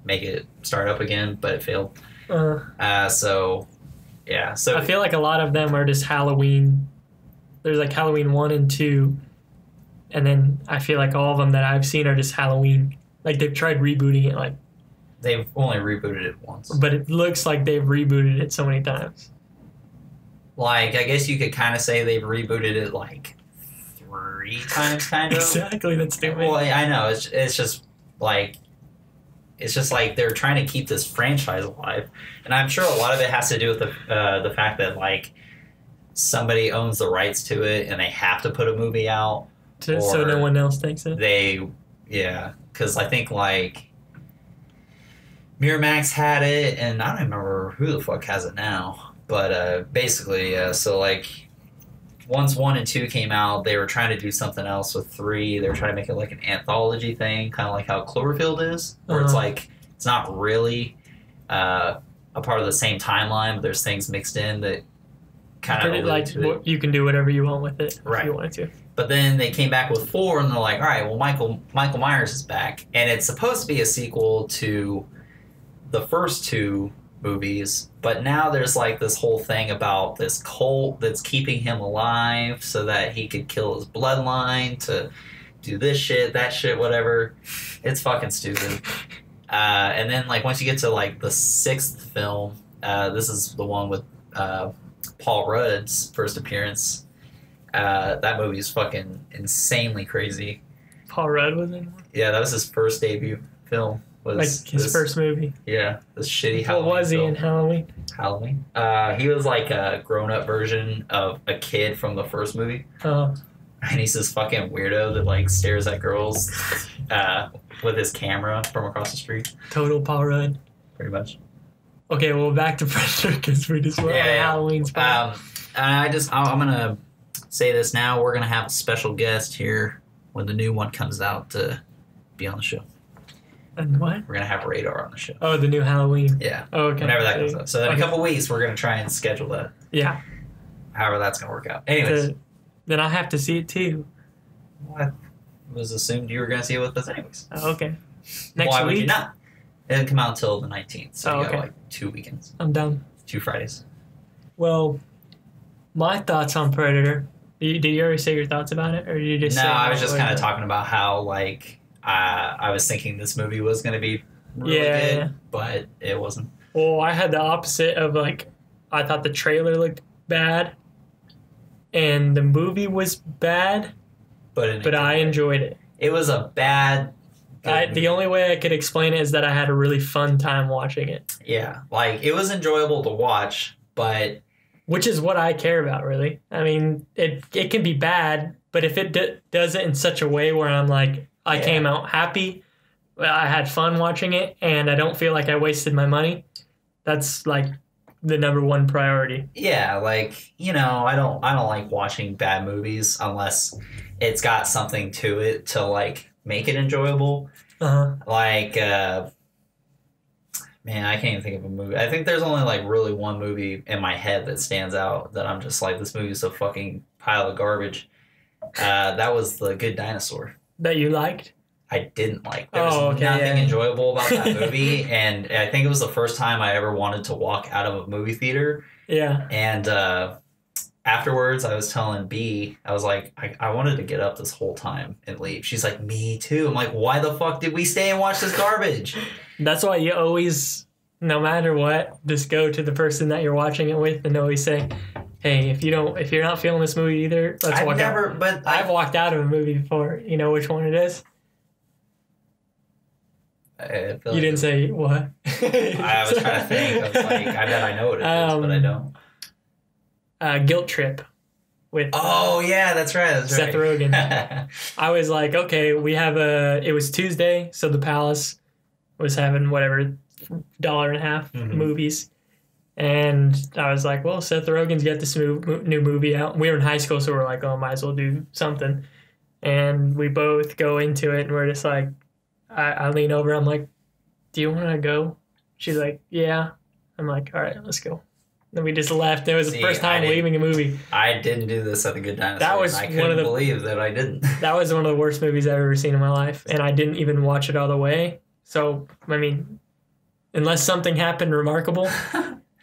Make it start up again, but it failed. So I feel like a lot of them are just Halloween. There's like Halloween 1 and 2, and then I feel like all of them that I've seen are just Halloween. Like they've tried rebooting it, like they've only rebooted it once, but it looks like they've rebooted it so many times. Like I guess you could kind of say they've rebooted it like 3 times, kind of. Exactly, that's stupid. Well, I know it's just like. It's just like they're trying to keep this franchise alive, and I'm sure a lot of it has to do with the fact that like somebody owns the rights to it and they have to put a movie out, so no one else takes it. Because I think like Miramax had it, and I don't remember who the fuck has it now, but basically, so like. Once 1 and 2 came out, they were trying to do something else with 3. They were trying to make it like an anthology thing, kind of like how Cloverfield is, where it's like it's not really a part of the same timeline, but there's things mixed in that kind of like you can do whatever you want with it if you wanted to. But then they came back with 4, and they're like, all right, well, Michael Myers is back, and it's supposed to be a sequel to the first 2 movies, but now there's like this whole thing about this cult that's keeping him alive so that he could kill his bloodline to do this shit, that shit, whatever. It's fucking stupid. And then like once you get to like the 6th film, this is the one with Paul Rudd's first appearance. That movie is fucking insanely crazy. Paul Rudd was in one? Yeah, that was his first debut film. Like his first movie. Yeah, this shitty Halloween. What was he in Halloween? Halloween. He was like a grown-up version of a kid from the first movie. Oh. And he's this fucking weirdo that like stares at girls with his camera from across the street. Total Paul Rudd. Pretty much. Okay, well back to Predator because we just went on Halloween spot. I'm gonna say this now. We're gonna have a special guest here when the new one comes out to be on the show. And what? We're gonna have Radar on the show. Oh, the new Halloween. Yeah. Oh, okay. Whenever that comes up. So in a couple weeks, we're gonna try and schedule that. Yeah. However, that's gonna work out. Anyways, then I have to see it too. I was assumed you were gonna see it with us anyways. Oh, okay. Next Why week? would you not? It didn't come out until the 19th, so you okay. got like 2 weekends. I'm done. 2 Fridays. Well, my thoughts on Predator. Did you already say your thoughts about it, or did you just? No, say I was just kind of talking about how like I was thinking this movie was gonna be really good, but it wasn't. Well, I had the opposite of like, I thought the trailer looked bad, and the movie was bad, but I enjoyed it. It was a bad. The only way I could explain it is that I had a really fun time watching it. Yeah, like it was enjoyable to watch, but which is what I care about, really. I mean, it can be bad, but if it does it in such a way where I'm like, I came out happy, I had fun watching it, and I don't feel like I wasted my money, that's like the number one priority. Yeah, like, you know, I don't like watching bad movies unless it's got something to it to like make it enjoyable. Like, man, I can't even think of a movie. I think there's only like really one movie in my head that stands out that I'm just like, this movie is a fucking pile of garbage. That was The Good Dinosaur. That you liked? I didn't like. There was nothing enjoyable about that movie, and I think it was the first time I ever wanted to walk out of a movie theater. Yeah. And afterwards, I was telling B, I was like, I wanted to get up this whole time and leave. She's like, me too. I'm like, why the fuck did we stay and watch this garbage? That's why you always, no matter what, just go to the person that you're watching it with and always say, hey, if you're not feeling this movie either, let's walk out. But I've walked out of a movie before. You know which one it is? You didn't say what? I was trying to think. I was like, I bet I know what it is, but I don't. Guilt Trip. With yeah, that's right. Seth Rogen. I was like, okay, it was Tuesday, so the Palace was having whatever $1.50 movies. And I was like, well, Seth Rogen's got this new movie out. We were in high school, so we're like, oh, might as well do something. And we both go into it, and we're just like, I lean over. I'm like, do you want to go? She's like, yeah. I'm like, all right, let's go. Then we just left. It was the first time leaving a movie. I didn't do this at The Good Dinosaur. That was I couldn't believe that I didn't. That was one of the worst movies I've ever seen in my life, and I didn't even watch it all the way. So, I mean, unless something happened remarkable,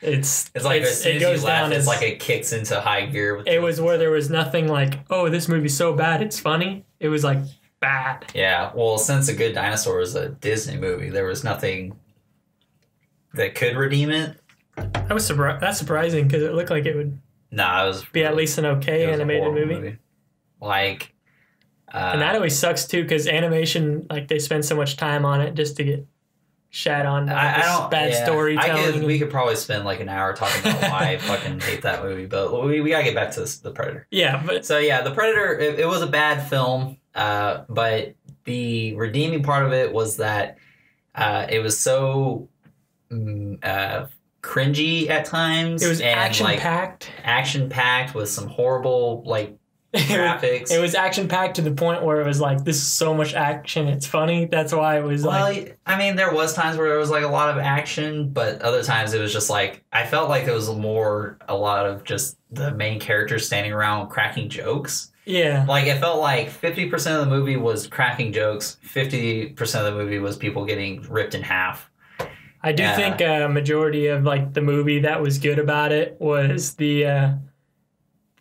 it's like as soon as you left, it's like it kicks into high gear. It was where there was nothing like, oh, this movie's so bad, it's funny. It was like bad. Yeah, well, since The Good Dinosaur is a Disney movie, there was nothing that could redeem it. That's surprising because it looked like it would be at least an okay animated movie. Like, and that always sucks too because animation, like they spend so much time on it just to get shat on bad storytelling. We could probably spend like an hour talking about why I fucking hate that movie, but we gotta get back to The Predator. Yeah, The Predator, it was a bad film, but the redeeming part of it was that it was so cringy at times. It was action-packed. Action-packed with some horrible, like, graphics. It was action-packed to the point where it was like, this is so much action, it's funny. That's why it was I mean, there was times where there was, like, a lot of action, but other times it was just, like, I felt like it was a lot of just the main characters standing around cracking jokes. Yeah. Like, it felt like 50% of the movie was cracking jokes, 50% of the movie was people getting ripped in half. I do think a majority of like the movie that was good about it was the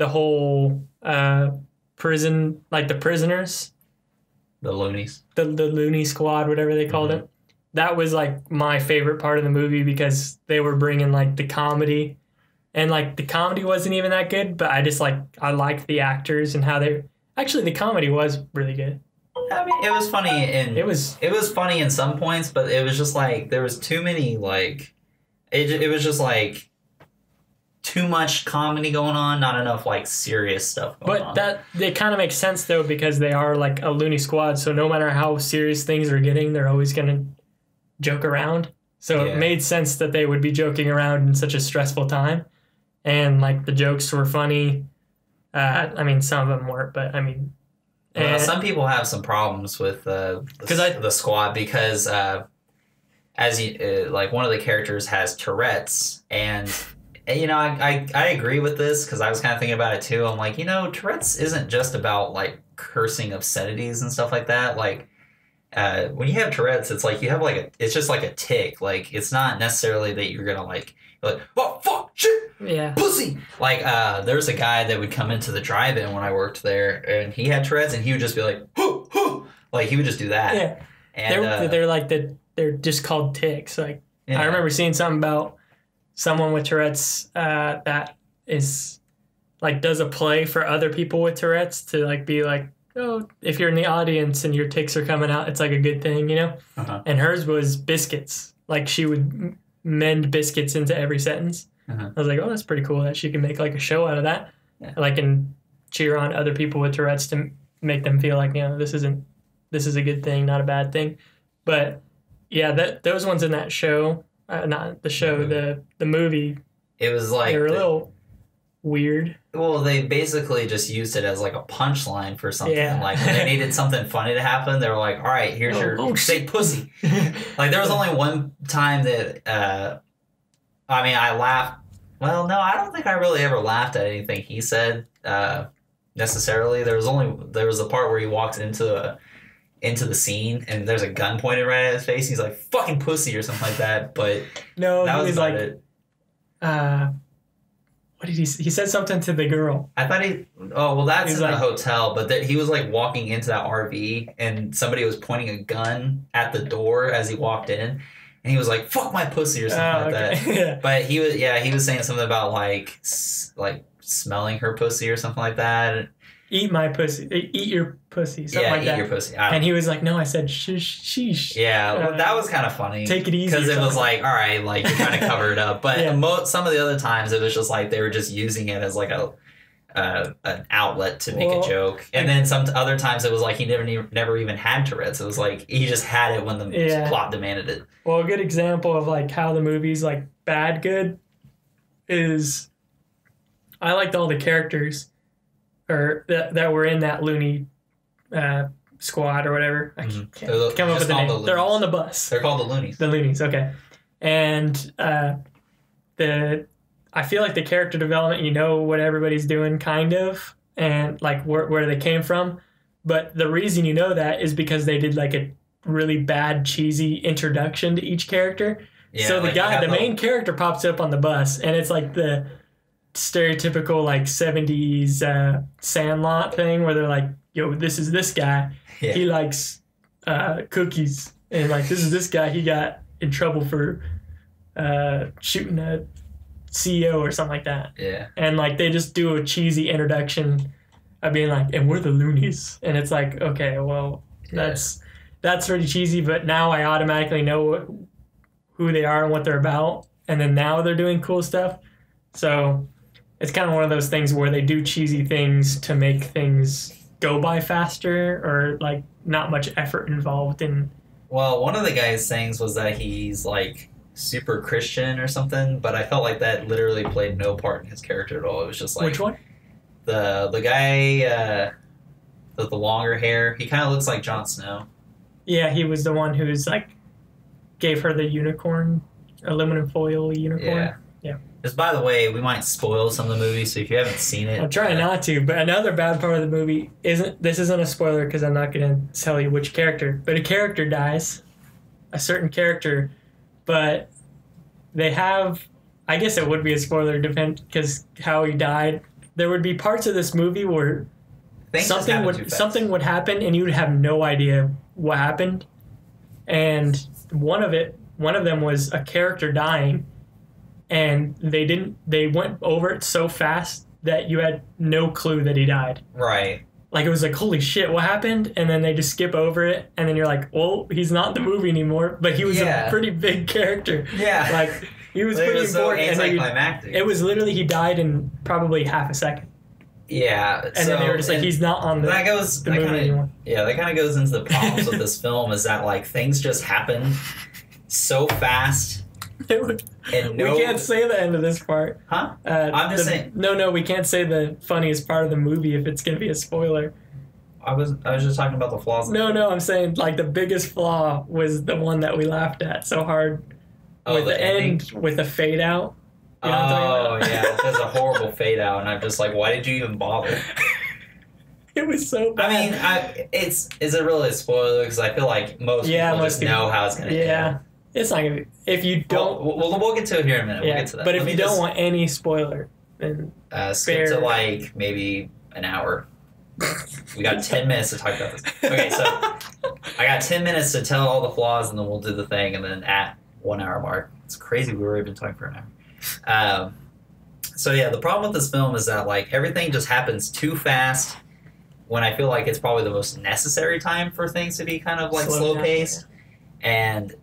whole prison, like the prisoners, the loonies, the loony squad, whatever they called it. That was like my favorite part of the movie because they were bringing like the comedy, and like the comedy wasn't even that good, but I liked the actors and how the comedy was really good. I mean, it was funny and it was funny in some points, but it was just like there was too many like it was just like too much comedy going on, not enough like serious stuff going on. But it kind of makes sense though because they are like a loony squad, so no matter how serious things are getting, they're always gonna joke around. So it made sense that they would be joking around in such a stressful time, and like the jokes were funny. I mean, some of them weren't, but I mean. And some people have some problems with the Squad because as you like one of the characters has Tourette's, and you know I agree with this because I was kind of thinking about it too. I'm like, you know, Tourette's isn't just about like cursing obscenities and stuff like that. Like when you have Tourette's, it's like you have like it's just like a tick. Like it's not necessarily that you're gonna like oh fuck shit pussy. Like there's a guy that would come into the drive-in when I worked there, and he had Tourette's, and he would just be like hoo hoo, like he would just do that. Yeah, and they're like they're just called tics. Like yeah. I remember seeing something about someone with Tourette's that is like does a play for other people with Tourette's to like be like, oh, if you're in the audience and your tics are coming out, it's like a good thing, you know? Uh-huh. And hers was biscuits. Like she would mend biscuits into every sentence. Uh-huh. I was like, oh, that's pretty cool that she can make like a show out of that. Yeah. Like and cheer on other people with Tourette's to make them feel like, you know, this is a good thing, not a bad thing. But yeah, those ones in that show, not the show, the movie. It was like they were a little weird. Well, they basically just used it as like a punchline for something. Yeah. Like when they needed something funny to happen, they were like, "All right, here's say pussy." Like there was only one time that I mean, I laughed. Well, no, I don't think I really ever laughed at anything he said necessarily. There was a part where he walks into the scene and there's a gun pointed right at his face. He's like, "Fucking pussy" or something like that. But no, that he was like, it. What did he said something to the girl. I thought that's in the hotel, but he was like walking into that RV and somebody was pointing a gun at the door as he walked in, and he was like, "Fuck my pussy" or something like that. Yeah. But he was saying something about like smelling her pussy or something like that. Eat my pussy. Eat your pussy. Something like that. Eat your pussy. And he was like, "No, I said sheesh." Yeah, well, that was kind of funny. Take it easy. Because it was like, all right, like you're trying to cover it up. But some of the other times it was just like they were just using it as like an outlet to make a joke. And then some other times it was like he never even had Tourette's. It was like he just had it when the plot demanded it. Well, a good example of like how the movie's like bad good is I liked all the characters or that were in that loony squad or whatever. I can't come up with the name. They're all on the bus. They're called the Loonies. The Loonies, okay. And I feel like the character development, you know what everybody's doing, kind of, and like where they came from. But the reason you know that is because they did like a really bad, cheesy introduction to each character. Yeah, so the main character pops up on the bus, and it's like the stereotypical like 70s Sandlot thing where they're like, yo, this is this guy. Yeah. He likes cookies. And like, this is this guy. He got in trouble for shooting a CEO or something like that. Yeah. And like, they just do a cheesy introduction of being like, and we're the Loonies. And it's like, okay, well, that's pretty cheesy. But now I automatically know who they are and what they're about. And then now they're doing cool stuff. So it's kind of one of those things where they do cheesy things to make things go by faster or like not much effort involved in. Well, one of the guy's things was that he's like super Christian or something, but I felt like that literally played no part in his character at all. It was just like which one? The guy with the longer hair. He kind of looks like Jon Snow. Yeah, he was the one who's like gave her the unicorn, aluminum foil unicorn. Yeah. Just by the way, we might spoil some of the movie, so if you haven't seen it... I'm trying not to, but another bad part of the movie isn't a spoiler because I'm not going to tell you which character, but a character dies, a certain character, but they have... I guess it would be a spoiler because how he died. There would be parts of this movie where something would happen and you would have no idea what happened. And one of them was a character dying, and they went over it so fast that you had no clue that he died. Right. Like, it was like, holy shit, what happened? And then they just skip over it, and then you're like, well, he's not in the movie anymore, but he was a pretty big character. Yeah. Like, he was pretty important. So anticlimactic. It was literally, he died in probably half a second. Yeah. And then they were just like, he's not on the movie anymore. Yeah, that kind of goes into the problems with this film is that, like, things just happen so fast. We can't say the end of this part. Huh? I'm just saying. No, we can't say the funniest part of the movie if it's going to be a spoiler. I was just talking about the flaws. No, I'm saying like the biggest flaw was the one that we laughed at so hard. Oh, with the end with the fade out. You know what I'm talking about? Yeah, there's a horrible fade out, and I'm just like, why did you even bother? It was so bad. I mean, is it really a spoiler? Because I feel like most people just know how it's going to end. Yeah, it's not going to be. If you don't... We'll get to it here in a minute. Yeah, we'll get to that. But if you don't want any spoiler, then... skip to like maybe an hour. We got 10 minutes to talk about this. Okay, so I got 10 minutes to tell all the flaws, and then we'll do the thing, and then at 1 hour mark. It's crazy we were even talking for an hour. So yeah, the problem with this film is that like everything just happens too fast when I feel like it's probably the most necessary time for things to be kind of like slow paced. Yeah. And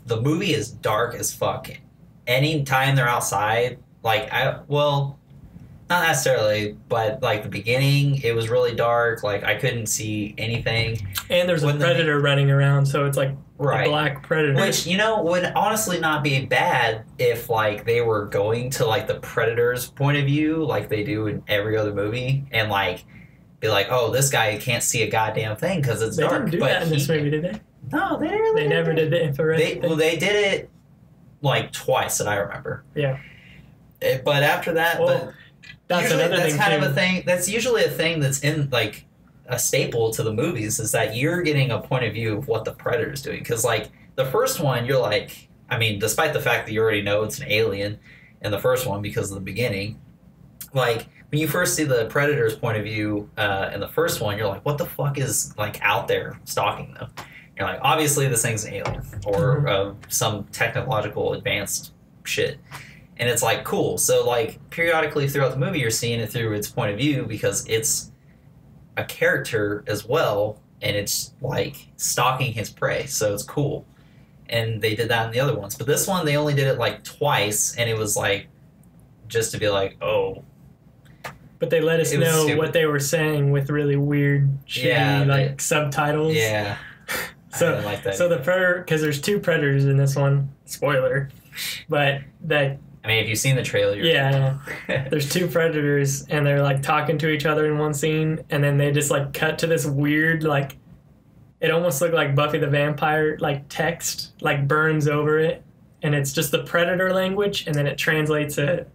the movie is dark as fuck. Any time they're outside, like not necessarily, but like the beginning, it was really dark. Like I couldn't see anything. And there's a predator running around, so it's like a black predator. Which, would honestly not be bad if like they were going to like the predator's point of view, like they do in every other movie, and like be like, oh, this guy can't see a goddamn thing because it's dark. They didn't do that in this movie, did they? No, they really They never did the infrared thing. Well, they did it like twice that I remember. Yeah. But after that, that's another thing. That's kind of a thing. That's usually a thing that's in like a staple to the movies is that you're getting a point of view of what the predator's doing. Because like the first one, you're like, I mean, despite the fact that you already know it's an alien in the first one because of the beginning, like when you first see the predator's point of view in the first one, you're like, what the fuck is like out there stalking them? You're like, obviously this thing's an alien or some technological advanced shit. And it's like, cool. So like periodically throughout the movie, you're seeing it through its point of view because it's a character as well. And it's like stalking his prey. So it's cool. And they did that in the other ones. But this one, they only did it like twice. And it was like, just to be like, oh. But they let us know what they were saying with really weird, shitty, subtitles. Yeah. So, I like that. So the predator, because there's two predators in this one. Spoiler. But that... I mean, if you've seen the trailer, yeah. There's two predators, and they're like talking to each other in one scene, and then they just like cut to this weird, like, it almost looked like Buffy the Vampire, like text, like burns over it, and it's just the predator language, and then it translates to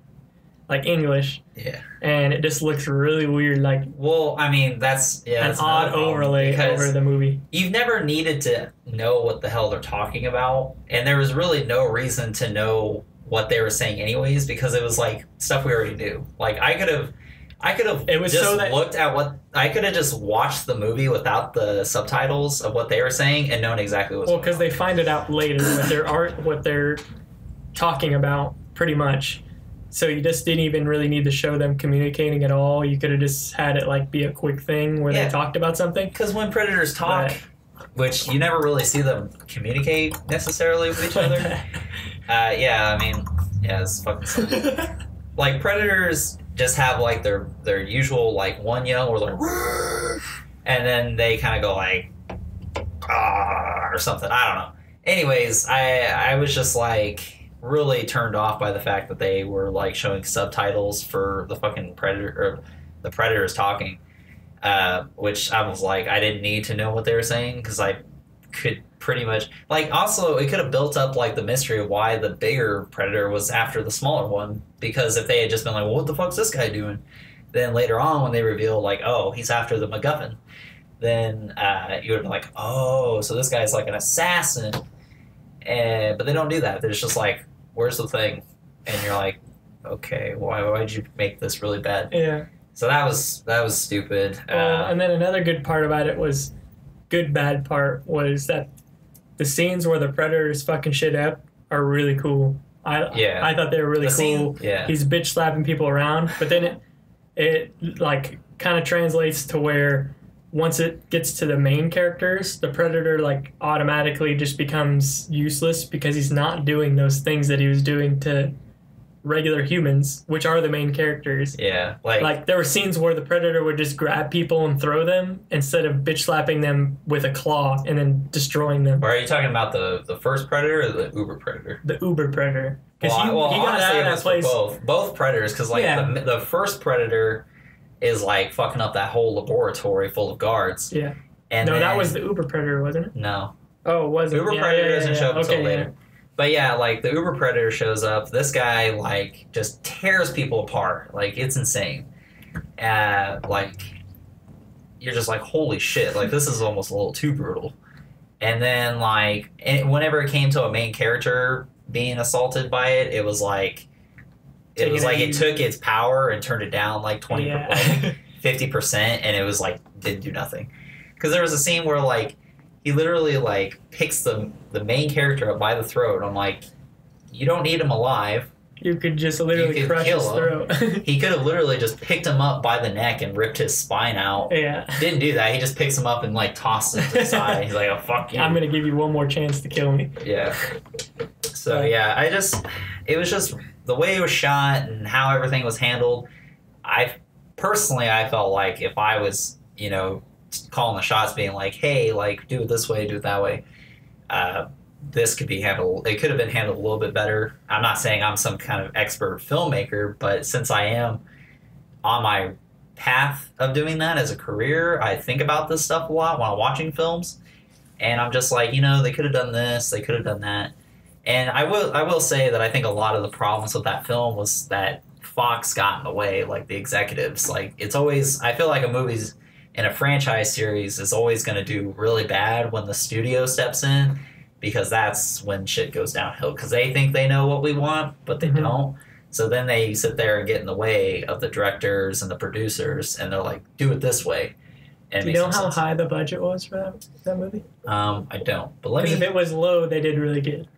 like English. Yeah. And it just looks really weird, like. Well, I mean, that's an odd overlay over the movie. You've never needed to know what the hell they're talking about, and there was really no reason to know what they were saying anyways, because it was like stuff we already knew. Like I could have looked at what I could have just watched the movie without the subtitles of what they were saying and known exactly what was going on. Because they find it out later what they're talking about pretty much. So you just didn't even really need to show them communicating at all. You could have just had it like be a quick thing where they talked about something. Because when predators talk, which you never really see them communicate necessarily with each other. It's fucking silly. Like predators just have like their usual like one yell or like, and then they kind of go like, or something. I don't know. Anyways, I was just like really turned off by the fact that they were like showing subtitles for the fucking predator or the predators talking, which I was like, I didn't need to know what they were saying because I could pretty much like also it could have built up like the mystery of why the bigger predator was after the smaller one, because if they had just been like, well, what the fuck's this guy doing, then later on when they reveal like, oh, he's after the MacGuffin, then you would be like, oh, so this guy's like an assassin. But they don't do that. They're just like, where's the thing? And you're like, okay, why'd you make this really bad? Yeah. So that was stupid. And then another bad part was that the scenes where the predators fucking shit up are really cool. I thought they were really cool. He's bitch slapping people around, but then it like kind of translates to where once it gets to the main characters, the predator like automatically just becomes useless because he's not doing those things that he was doing to regular humans, which are the main characters. Yeah. Like there were scenes where the predator would just grab people and throw them instead of bitch slapping them with a claw and then destroying them. Or are you talking about the first predator or the uber predator? The uber predator. Well, he got out of that place. Both predators, because like the first predator is like fucking up that whole laboratory full of guards. Yeah. And no, then, that was the Uber Predator, wasn't it? No. Oh, it wasn't. Uber Predator doesn't show up until later. Yeah. But yeah, like the Uber Predator shows up. This guy like just tears people apart. Like it's insane. Like you're just like, holy shit! Like this is almost a little too brutal. And then like whenever it came to a main character being assaulted by it, it was like it took its power and turned it down like 50%, and it was like didn't do nothing. Because there was a scene where like he literally like picks the main character up by the throat. I'm like, you don't need him alive. You could just literally crush his throat. He could have literally just picked him up by the neck and ripped his spine out. Yeah. Didn't do that. He just picks him up and like tosses him to the side. He's like, oh fuck you. I'm gonna give you one more chance to kill me. Yeah. So yeah, it was just the way it was shot and how everything was handled. I felt like if I was, calling the shots, being like, hey, like do it this way, do it that way, this could be handled. It could have been handled a little bit better. I'm not saying I'm some kind of expert filmmaker, but since I am on my path of doing that as a career, I think about this stuff a lot when I'm watching films, and I'm just like, they could have done this, they could have done that. And I will say that I think a lot of the problems with that film was that Fox got in the way, like the executives. Like it's always, I feel like a movie's in a franchise series is always going to do really bad when the studio steps in, because that's when shit goes downhill, because they think they know what we want, but they don't. So then they sit there and get in the way of the directors and the producers, and they're like, do it this way. And do you know how high the budget was for that movie? I don't. But if it was low, they did really good.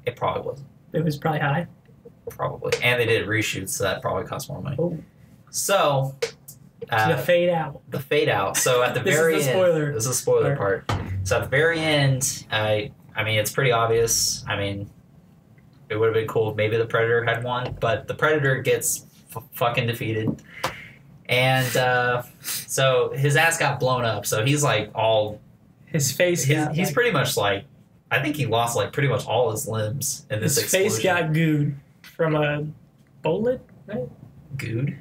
It probably wasn't. It was probably high? Probably. And they did reshoots, so that probably cost more money. Oh. So... the fade out. The fade out. So at the very end... spoiler. This is the spoiler part. So at the very end, I mean, it's pretty obvious. I mean, it would have been cool if maybe the Predator had won, but the Predator gets fucking defeated. And so his ass got blown up, so he's like all... His face he's pretty much like... I think he lost like pretty much all his limbs in this explosion. His face got gooed from a bullet, right? Gooed?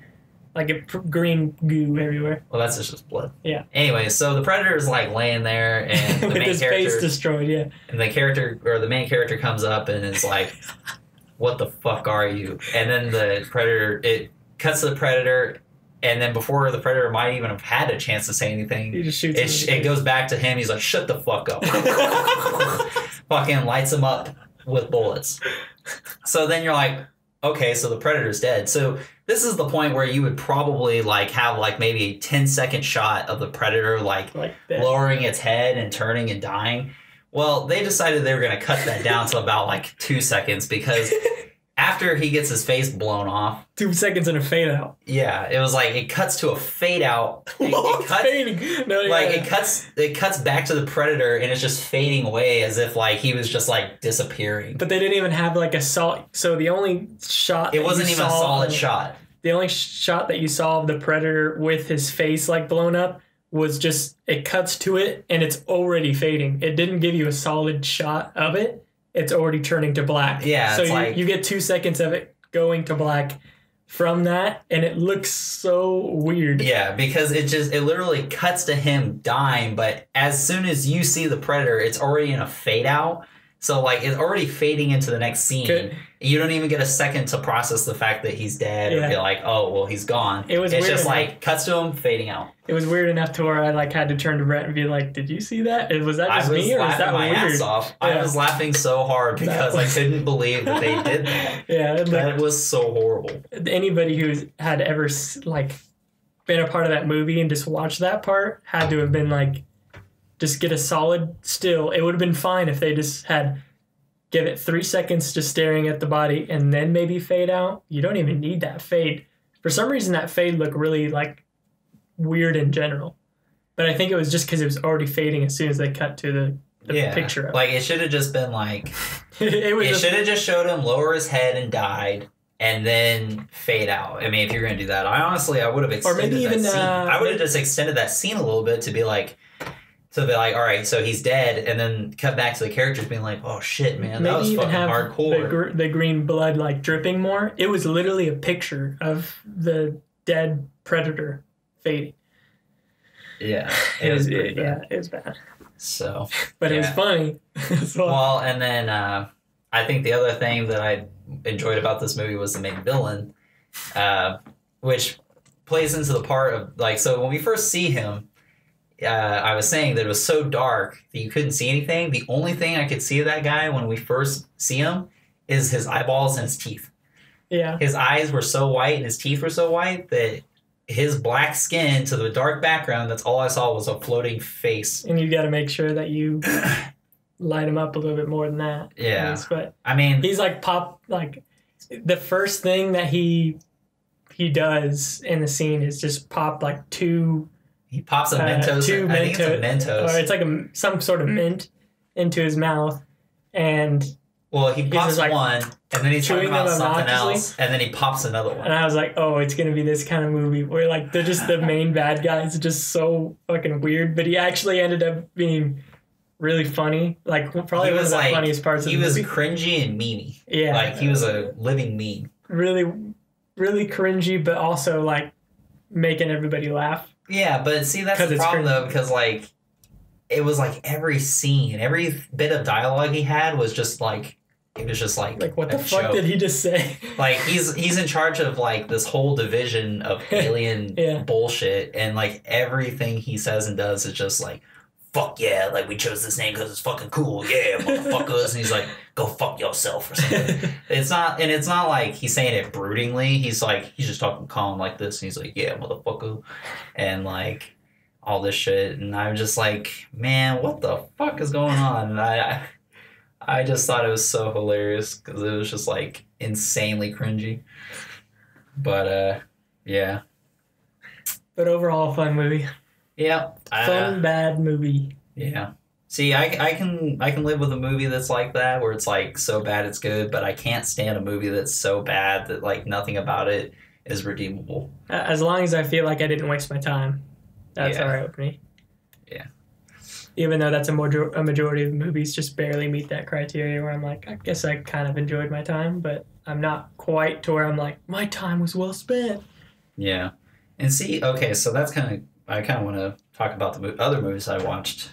Like a green goo everywhere. Well, that's just blood. Yeah. Anyway, so the Predator is like laying there, and the with main his character, face destroyed. Yeah. And the main character comes up and is like, "What the fuck are you?" And then the Predator, it cuts to the Predator, and then before the Predator might even have had a chance to say anything, he just shoots him. It goes back to him. He's like, "Shut the fuck up!" Fucking lights him up with bullets. So then you're like, okay, so the Predator's dead. So this is the point where you would probably like have like maybe a 10-second shot of the Predator like lowering its head and turning and dying. Well, they decided they were going to cut that down to about like 2 seconds, because after he gets his face blown off, 2 seconds and a fade out. Yeah, it was like it cuts to a fade out. It cuts back to the Predator, and it's just fading away as if like he was just like disappearing. But they didn't even have like a solid. So the only shot it wasn't even a solid shot. The only shot that you saw of the Predator with his face like blown up was just it cuts to it and it's already fading. It didn't give you a solid shot of it. It's already turning to black. Yeah, so you get 2 seconds of it going to black from that, and it looks so weird. Yeah, because it literally cuts to him dying, but as soon as you see the Predator, it's already in a fade out. So like it's already fading into the next scene. Good. You don't even get a second to process the fact that he's dead or be like, oh well, he's gone. It's just like cuts to him, fading out. It was weird enough to where I like had to turn to Brett and be like, "Did you see that? Was that just me, or was that my weird?" Ass off. Yeah. I was laughing so hard because I couldn't believe that they did that. Yeah, that was so horrible. Anybody who's had ever like been a part of that movie and just watched that part had to have been like, just get a solid still. It would have been fine if they just had give it 3 seconds just staring at the body and then maybe fade out. You don't even need that fade. For some reason, that fade looked really like weird in general. But I think it was just because it was already fading as soon as they cut to the picture of it. Like it should have just been like it should have just showed him lower his head and died and then fade out. I mean, if you're gonna do that, I would have extended that scene. I would have just extended that scene a little bit to be like, all right, so he's dead, and then cut back to the characters being like, oh shit, man, that was fucking hardcore. The green blood like dripping more. It was literally a picture of the dead predator fading. Yeah, it was pretty bad. Yeah, it was bad. So, but it was funny. Well, and then I think the other thing that I enjoyed about this movie was the main villain, which plays into the part of, like, so when we first see him, I was saying that it was so dark that you couldn't see anything. The only thing I could see of that guy when we first see him is his eyeballs and his teeth. Yeah. His eyes were so white and his teeth were so white that his black skin to the dark background, that's all I saw was a floating face. And you got to make sure that you light him up a little bit more than that. Yeah. But I mean, he's like the first thing that he does in the scene is just pop like two. He pops a Mentos. Two I think it's a Mentos. Or it's like some sort of mint into his mouth, and well, he pops like one, and then he's talking about something else, and then he pops another one. And I was like, oh, it's gonna be this kind of movie where like they're just the main bad guys, just so fucking weird. But he actually ended up being really funny. Like probably one of the funniest parts of the movie. He was cringy and meany. Yeah, like he was a living meme. Really, really cringy, but also like making everybody laugh. Yeah, but see, that's the problem though, because like it was like every scene, every bit of dialogue he had was just like, it was just like what the fuck did he just say? Like he's in charge of like this whole division of alien bullshit, and like everything he says and does is just like, fuck yeah, like we chose this name because it's fucking cool, yeah, motherfuckers. And he's like, go fuck yourself or something. It's not like he's saying it broodingly. He's just talking calm like this, and he's like, yeah, motherfucker, and like all this shit. And I'm just like, man, what the fuck is going on? And I just thought it was so hilarious because it was just like insanely cringy. But yeah. But overall, fun movie. Yeah. Fun, bad movie. Yeah. See, I can live with a movie that's like that, where it's like so bad it's good, but I can't stand a movie that's so bad that like nothing about it is redeemable. As long as I feel like I didn't waste my time, that's all right with me. Yeah. Even though that's a majority of movies just barely meet that criteria, where I'm like, I guess I kind of enjoyed my time, but I'm not quite to where I'm like, my time was well spent. Yeah. And see, okay, so that's I kind of want to talk about the other movies I watched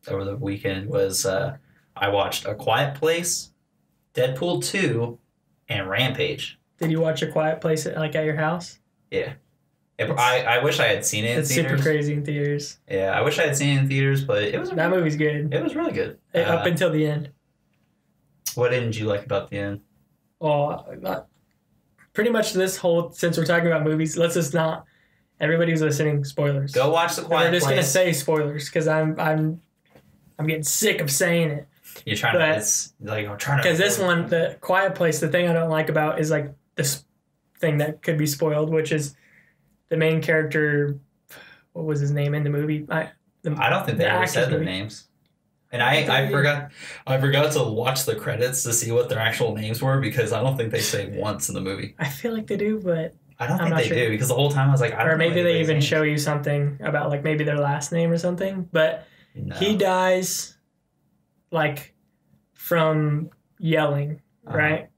over the weekend. Was I watched A Quiet Place, Deadpool 2, and Rampage. Did you watch A Quiet Place at your house? Yeah. I wish I had seen it in theaters. It's super crazy in theaters. Yeah, I wish I had seen it in theaters, but it was... That movie's good. It was really good. Up until the end. What didn't you like about the end? Oh, pretty much this whole... Since we're talking about movies, let's just not... Everybody who's listening, spoilers. Go watch The Quiet Place. We're just going to say spoilers, because I'm getting sick of saying it. You're trying to... It's like, I'm trying to... Because this one, The Quiet Place, the thing I don't like about is like this thing that could be spoiled, which is the main character... What was his name in the movie? I don't think they ever said their names. And I forgot to watch the credits to see what their actual names were, because I don't think they say once in the movie. I feel like they do, but... I don't think they do, because the whole time I was like, I don't know. Or maybe they even show you something about like maybe their last name or something. But he dies like from yelling, right?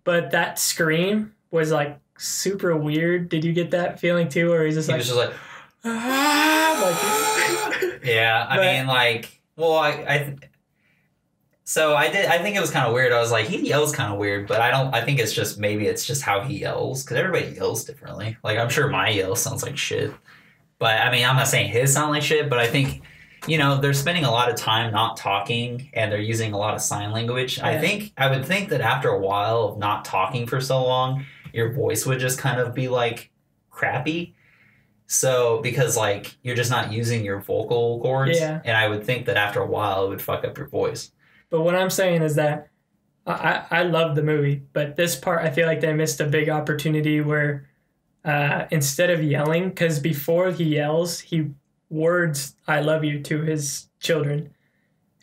But that scream was like super weird. Did you get that feeling too? Or he was just like yeah, I mean, like, well, I think it was kind of weird. I was like, he yells kind of weird, but I think it's just how he yells, because everybody yells differently. Like, I'm sure my yell sounds like shit, but I mean, I'm not saying his sound like shit, but I think, they're spending a lot of time not talking, and they're using a lot of sign language. Yeah. I would think that after a while of not talking for so long, your voice would just kind of be like crappy. So, because like, you're just not using your vocal cords. Yeah. And I would think that after a while it would fuck up your voice. But what I'm saying is that I love the movie, but this part I feel like they missed a big opportunity where instead of yelling, because before he yells, he words "I love you" to his children,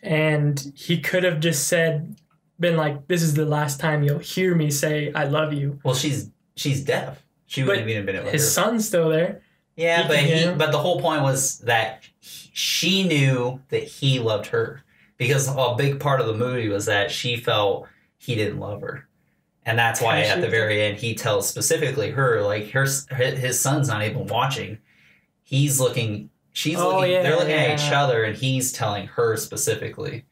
and he could have just been like, "This is the last time you'll hear me say I love you." Well, she's deaf. She wouldn't have even been able to. His son's still there. Yeah, but the whole point was that she knew that he loved her. Because a big part of the movie was that she felt he didn't love her. And that's why at the very end he tells specifically her, like his son's not even watching. He's looking, she's looking, they're looking at each other, and he's telling her specifically.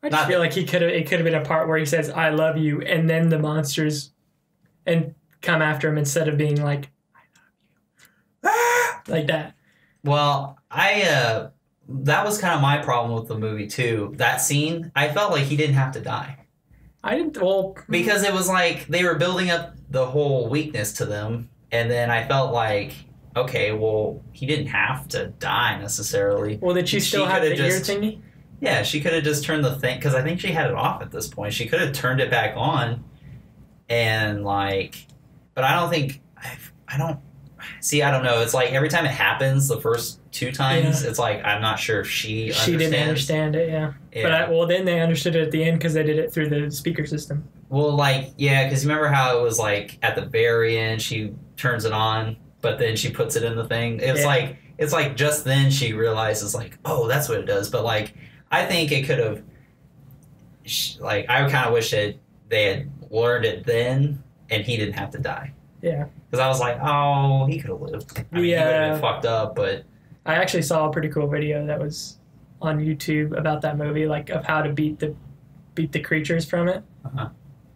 I just feel like it could have been a part where he says, "I love you," and then the monsters and come after him instead of being like, "I love you," like that. Well, that was kind of my problem with the movie too. That scene, I felt like he didn't have to die. Because it was like they were building up the whole weakness to them, and then I felt like, okay, well, he didn't have to die necessarily. Well, did she still have the ear thingy? Yeah, she could have just turned the thing, because I think she had it off at this point. She could have turned it back on, and like, but I don't think, I don't know. It's like every time it happens, the first 2 times, it's like, I'm not sure if she didn't understand it, yeah. But then they understood it at the end because they did it through the speaker system. Well, like, yeah, because you remember how it was like at the very end, she turns it on, but then she puts it in the thing. It's like just then she realizes like, oh, that's what it does. But like, I think it could have, like, I kind of wish that they had learned it then and he didn't have to die. Yeah. Because I was like, oh, he could have lived. I mean, he would have been fucked up, but... I actually saw a pretty cool video that was on YouTube about that movie, like, of how to beat the creatures from it. Uh-huh.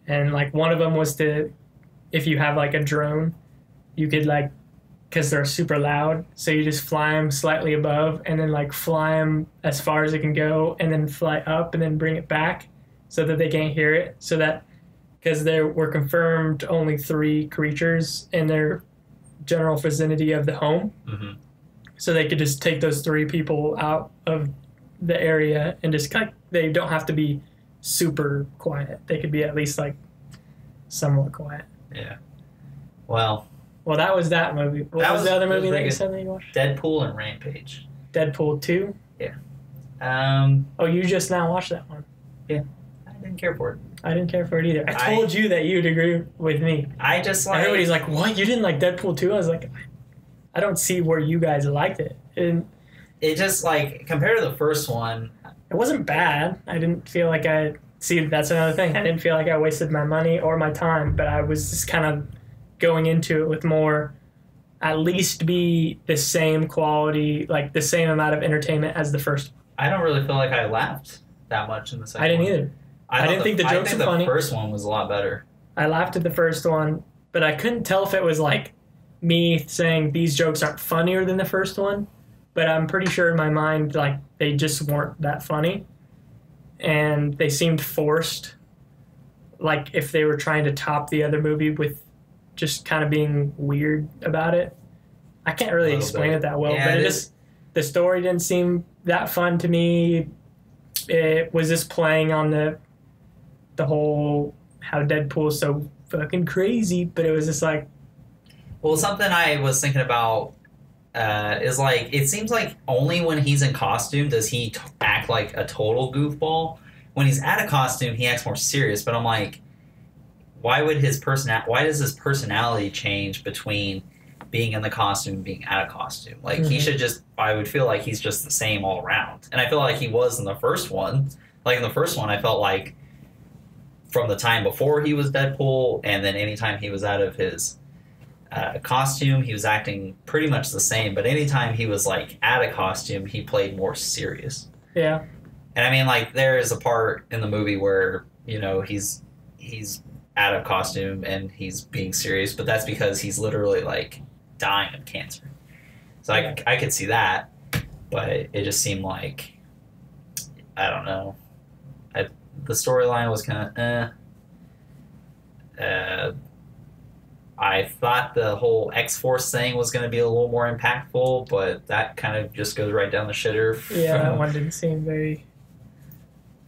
And, like, one of them was if you have, like, a drone, you could, like, because they're super loud, so you just fly them slightly above and then, like, fly them as far as it can go and then fly up and then bring it back so that they can't hear it, so that... Because there were confirmed only 3 creatures in their general vicinity of the home. Mm-hmm. So they could just take those 3 people out of the area and just they don't have to be super quiet. They could be at least like somewhat quiet. Yeah. Well, that was that movie. What was the other movie that you said that you watched? Deadpool and Rampage. Deadpool 2? Yeah. Oh, you just now watched that one. Yeah. I didn't care for it. I didn't care for it either. I told you that you'd agree with me. I just like... Everybody's like, what? You didn't like Deadpool 2? I was like, I don't see where you guys liked it. And it just, like, compared to the first one... It wasn't bad. I didn't feel like I... See, that's another thing. I didn't feel like I wasted my money or my time, but I was just kind of going into it with more... At least be the same quality, like the same amount of entertainment as the first one. I don't really feel like I laughed that much in the second one. I didn't either. I didn't think the jokes were funny. The first one was a lot better. I laughed at the first one, but I couldn't tell if it was like me saying these jokes aren't funnier than the first one. But I'm pretty sure in my mind, like, they just weren't that funny. And they seemed forced, like if they were trying to top the other movie with just kind of being weird about it. I can't really explain it that well, but it just, the story didn't seem that fun to me. It was just playing on the whole how Deadpool's so fucking crazy, but it was just like... Well, something I was thinking about is like, it seems like only when he's in costume does he act like a total goofball. When he's out of costume, he acts more serious, but I'm like, why does his personality change between being in the costume and being out of costume? Like, he should just... I would feel like he's just the same all around. And I feel like he was in the first one. Like, in the first one, I felt like from the time before he was Deadpool, and then anytime he was out of his costume, he was acting pretty much the same. But anytime he was, like, out of costume, he played more serious. Yeah. And I mean, like, there is a part in the movie where, you know, he's out of costume and he's being serious, but that's because he's literally, like, dying of cancer. So I could see that, but it just seemed like, I don't know. The storyline was kind of, I thought the whole X-Force thing was going to be a little more impactful, but that kind of just goes right down the shitter. Yeah, that one didn't seem very...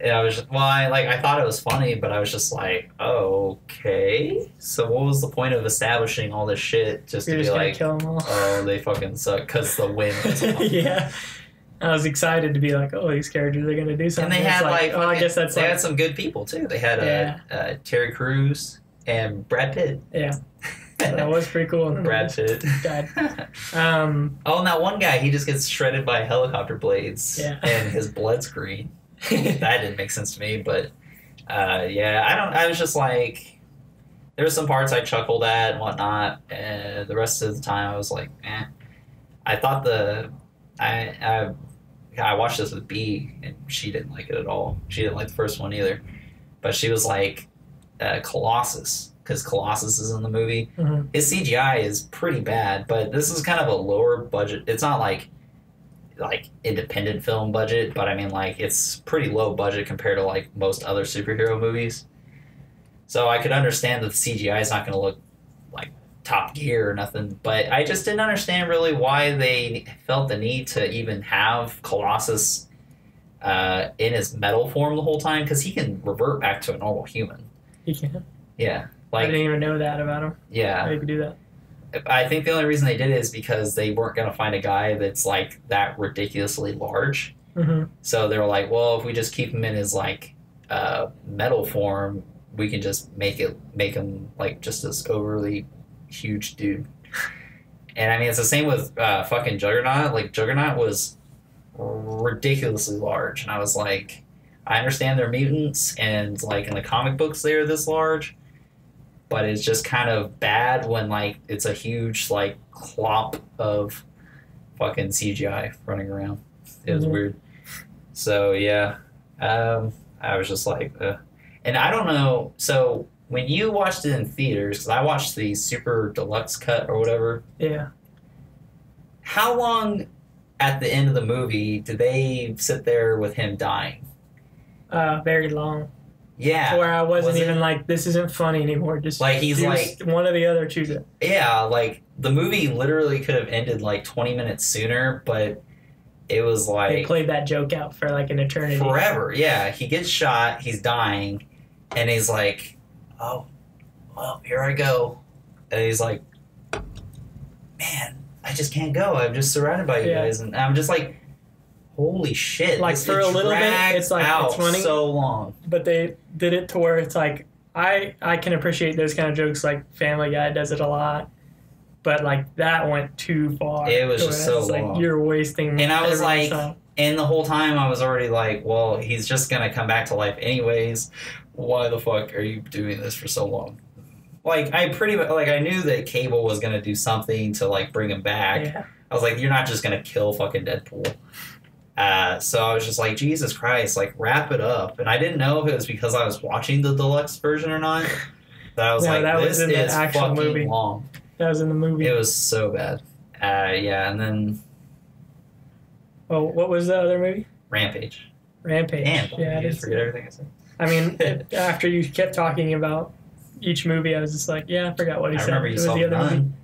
Yeah, I thought it was funny, but I was just like, oh, okay. So what was the point of establishing all this shit just to be like, kill them all. Oh, they fucking suck because the wind was on. Yeah. I was excited to be like, oh, these characters are going to do something. And they had I guess that's they had some good people too. They had Terry Crews and Brad Pitt. Yeah. So that was pretty cool. Brad Pitt. And that one guy, he just gets shredded by helicopter blades. Yeah. And his blood's green. That didn't make sense to me, but I was just like, there were some parts I chuckled at and whatnot, and the rest of the time I was like, eh. I thought I watched this with B, and she didn't like it at all. She didn't like the first one either, but she was like, Colossus, because Colossus is in the movie. Mm-hmm. His CGI is pretty bad, but this is kind of a lower budget. It's not like independent film budget, but I mean like it's pretty low budget compared to like most other superhero movies. So I could understand that the CGI is not going to look like Top Gear or nothing, but I just didn't understand really why they felt the need to even have Colossus in his metal form the whole time, because he can revert back to a normal human. He can. Yeah, I didn't even know that about him. Yeah, How you could do that. I think the only reason they did it is because they weren't going to find a guy that's like that ridiculously large. Mm-hmm. So they were like, well, if we just keep him in his like metal form, we can just make him like just this overly huge dude. And I mean, it's the same with fucking Juggernaut. Like Juggernaut was ridiculously large, and I was like, I understand they're mutants, and like in the comic books they're this large, but it's just kind of bad when like it's a huge like clop of fucking CGI running around. It was weird. So yeah, I was just like, and I don't know. So when you watched it in theaters, because I watched the super deluxe cut or whatever. Yeah. How long at the end of the movie did they sit there with him dying? Very long. Yeah. Where I wasn't even like, this isn't funny anymore. Just like he's like one or the other, choose it. Yeah, like the movie literally could have ended like 20 minutes sooner, but it was like they played that joke out for like an eternity. Forever. Yeah, he gets shot, he's dying, and he's like, oh, well, here I go. And he's like, man, I just can't go. I'm just surrounded by you guys, and I'm just like, holy shit! Like for a little bit, it's like it's funny, so long. But they did it to where it's like I can appreciate those kind of jokes. Like Family Guy does it a lot, but like that went too far. It was just so long. Like you're wasting. And I was like, and the whole time I was already like, well, he's just gonna come back to life anyways. Why the fuck are you doing this for so long? Like I pretty much like I knew that Cable was gonna do something to like bring him back. Yeah. I was like, you're not just gonna kill fucking Deadpool. So I was just like, Jesus Christ, like wrap it up. And I didn't know if it was because I was watching the deluxe version or not. But I was like, that this was in the is actual fucking movie. long. That was in the movie. It was so bad. Yeah, and then Oh, what was the other movie? Rampage. Rampage. Damn, yeah, I just forget everything I said. I mean, after you kept talking about each movie, I was just like, yeah, I forgot what he said. Remember you saw the Nun.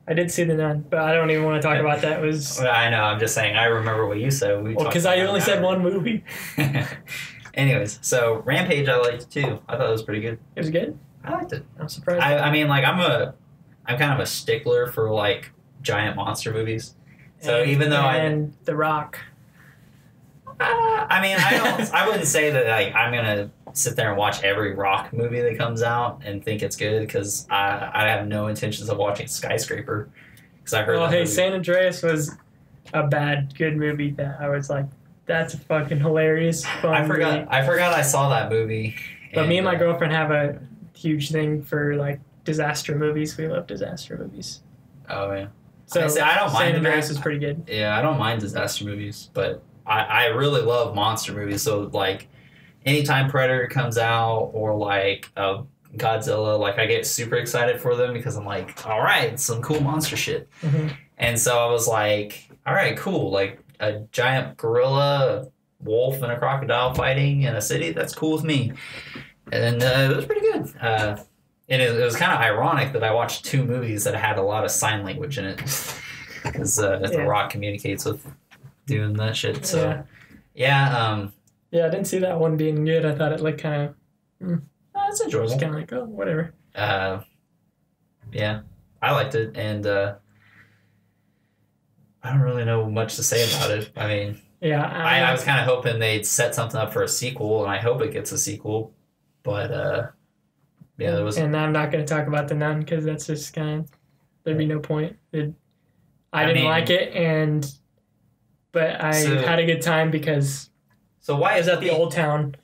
I did see the Nun, but I don't even want to talk about that. It was. Well, I know. I'm just saying. I remember what you said. Because I only said one movie. Anyways, so Rampage, I liked too. I thought it was pretty good. It was good. I liked it. I'm surprised. I mean, like I'm kind of a stickler for like giant monster movies. So even though and The Rock. I mean, I wouldn't say that like I'm gonna sit there and watch every Rock movie that comes out and think it's good, because I have no intentions of watching Skyscraper, because I heard. Well, hey, San Andreas was a good movie that I was like, that's a fucking hilarious. Fun I forgot. movie. I forgot I saw that movie. But me and my girlfriend have a huge thing for like disaster movies. We love disaster movies. Oh yeah. So I don't mind. San Andreas is pretty good. Yeah, I don't mind disaster movies, but I really love monster movies. So like, anytime Predator comes out or like Godzilla, like I get super excited for them, because I'm like, all right, some cool monster shit. Mm-hmm. And so I was like, all right, cool. Like a giant gorilla, a wolf, and a crocodile fighting in a city. That's cool with me. And it was pretty good. And it was kind of ironic that I watched two movies that had a lot of sign language in it, because The Rock communicates with doing that shit. So yeah. Yeah, I didn't see that one being good. I thought it like kind of. It's enjoyable. Just kind of like, oh, whatever. Yeah, I liked it, and I don't really know much to say about it. I mean, yeah, I was kind of hoping they'd set something up for a sequel, and I hope it gets a sequel. But yeah, there was. And I'm not going to talk about The Nun, because that's just kind of, there'd be no point. I didn't like it, but I had a good time because. So why I was at the Old Town,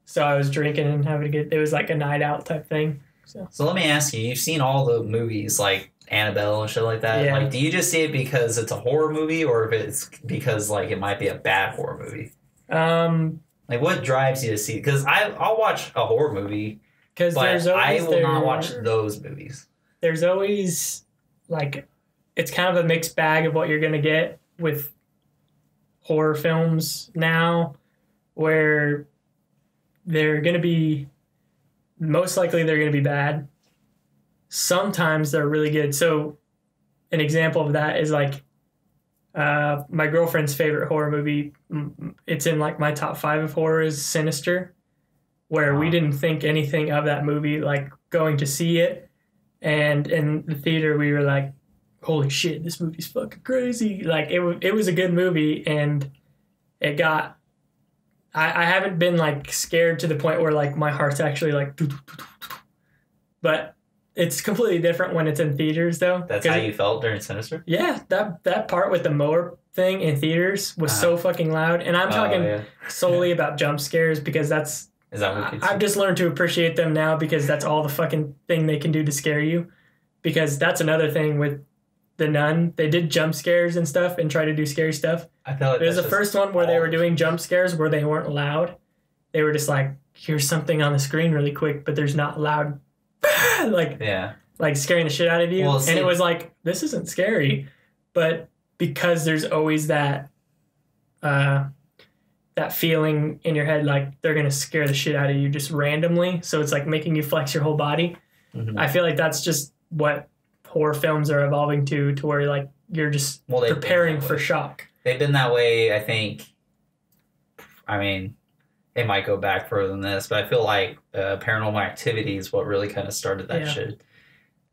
so I was drinking and having a good. It was like a night out type thing. So let me ask you, you've seen all the movies like Annabelle and shit like that. Yeah. Like, do you just see it because it's a horror movie, or if it's because like it might be a bad horror movie? Like, what drives you to see? Because I'll watch a horror movie, but I will not watch those movies. There's always like, it's kind of a mixed bag of what you're gonna get with horror films now, where they're gonna be most likely they're gonna be bad. Sometimes they're really good. So an example of that is like my girlfriend's favorite horror movie. It's in like my top 5 of horror is Sinister, where we didn't think anything of that movie, like going to see it. And in the theater, we were like, holy shit, this movie's fucking crazy. Like it was a good movie, and it got, I haven't been like scared to the point where like my heart's actually like, but it's completely different when it's in theaters, though. That's how you felt during Sinister? Yeah, that part with the mower thing in theaters was so fucking loud. And I'm talking solely about jump scares, because that's... Is that what I've just learned to appreciate them now, because that's all the fucking thing they can do to scare you. Because that's another thing with The Nun. They did jump scares and stuff and try to do scary stuff. I feel like there's the first one where they were doing jump scares where they weren't loud. They were just like, here's something on the screen really quick, but there's not loud... like scaring the shit out of you. Well, and it was like, this isn't scary, but because there's always that that feeling in your head like they're gonna scare the shit out of you just randomly, so it's like making you flex your whole body. I feel like that's just what horror films are evolving to where like you're just preparing for shock. They've been that way, I think. I mean, it might go back further than this, but I feel like Paranormal Activity is what really kind of started that shit.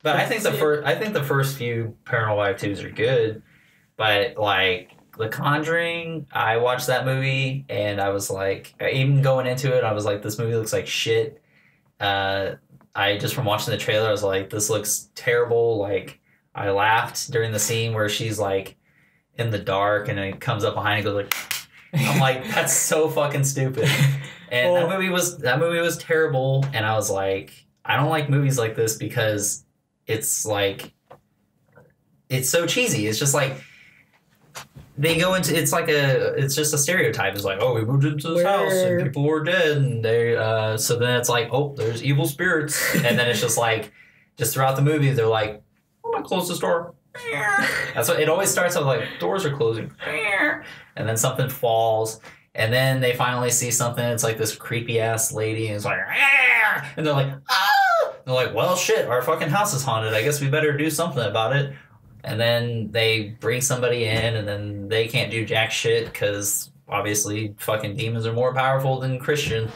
But I think the first few Paranormal Activities are good, but like The Conjuring, I watched that movie and I was like, even going into it, I was like, this movie looks like shit. I just from watching the trailer, I was like, this looks terrible. Like, I laughed during the scene where she's like in the dark and it comes up behind and goes like. I'm like, that's so fucking stupid. And that movie was terrible. And I was like, I don't like movies like this because it's like, it's so cheesy. It's just like, they go into, it's just a stereotype. It's like, oh, we moved into this house and people were dead. And they, so then it's like, oh, there's evil spirits. And then it's just like, just throughout the movie, they're like, I'm going to close this door. That's what it always starts out like, doors are closing. And then something falls, and then they finally see something. It's like this creepy ass lady, and it's like, Aah! And they're like, ah! They're like, well, shit, our fucking house is haunted. I guess we better do something about it. And then they bring somebody in, and then they can't do jack shit because obviously fucking demons are more powerful than Christian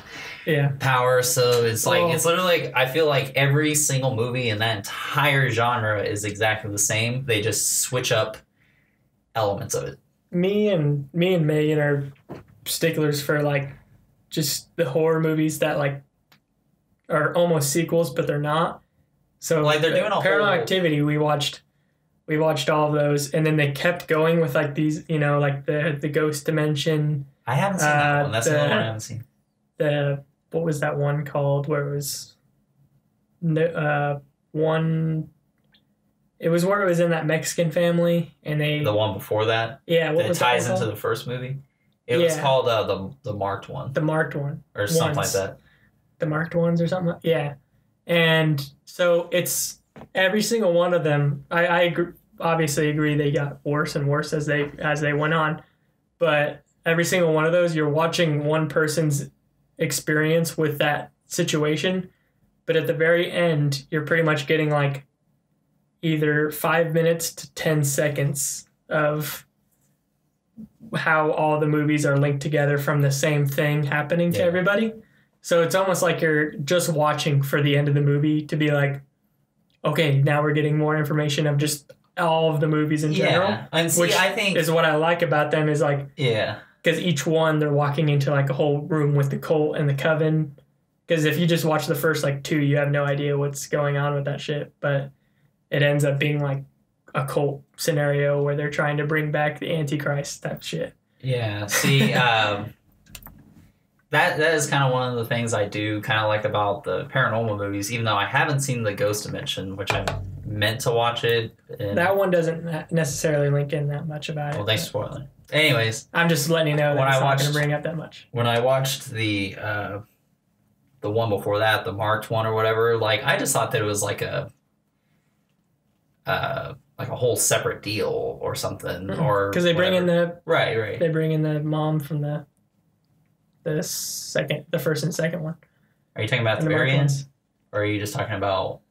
power. So it's like, it's literally like, I feel like every single movie in that entire genre is exactly the same. They just switch up elements of it. Me and Megan are sticklers for like just the horror movies that like are almost sequels, but they're not. So like they're doing a Paranormal Activity. We watched all of those, and then they kept going with like these, you know, like the Ghost Dimension. I haven't seen that one. That's the only one I haven't seen. What was that one called? Where it was one. It was where it was in that Mexican family, and the one before that. Yeah, what was it ties into the first movie. It was called the Marked One. The Marked One, or something like that. The Marked Ones, or something. Yeah, and so it's every single one of them. I obviously agree they got worse and worse as they went on, but every single one of those, you're watching one person's experience with that situation, but at the very end, you're pretty much getting like either 5 minutes to 10 seconds of how all the movies are linked together from the same thing happening to everybody. So it's almost like you're just watching for the end of the movie to be like, okay, now we're getting more information of just all of the movies in general. And see, which I think is what I like about them is like, because each one they're walking into like a whole room with the cult and the coven. Because if you just watch the first like 2, you have no idea what's going on with that shit. But it ends up being like a cult scenario where they're trying to bring back the Antichrist type shit. Yeah. See, that is kind of one of the things I do kind of like about the paranormal movies, even though I haven't seen The Ghost Dimension, which I meant to watch it. That one doesn't necessarily link in that much about it. Well, thanks for spoiling. Anyways, I'm just letting you know that it's not going to bring up that much. When I watched the one before that, the marked one or whatever, like I just thought that it was like a whole separate deal or something, or because they bring in the right. They bring in the mom from the first and second one. Are you talking about the very end, or are you just talking about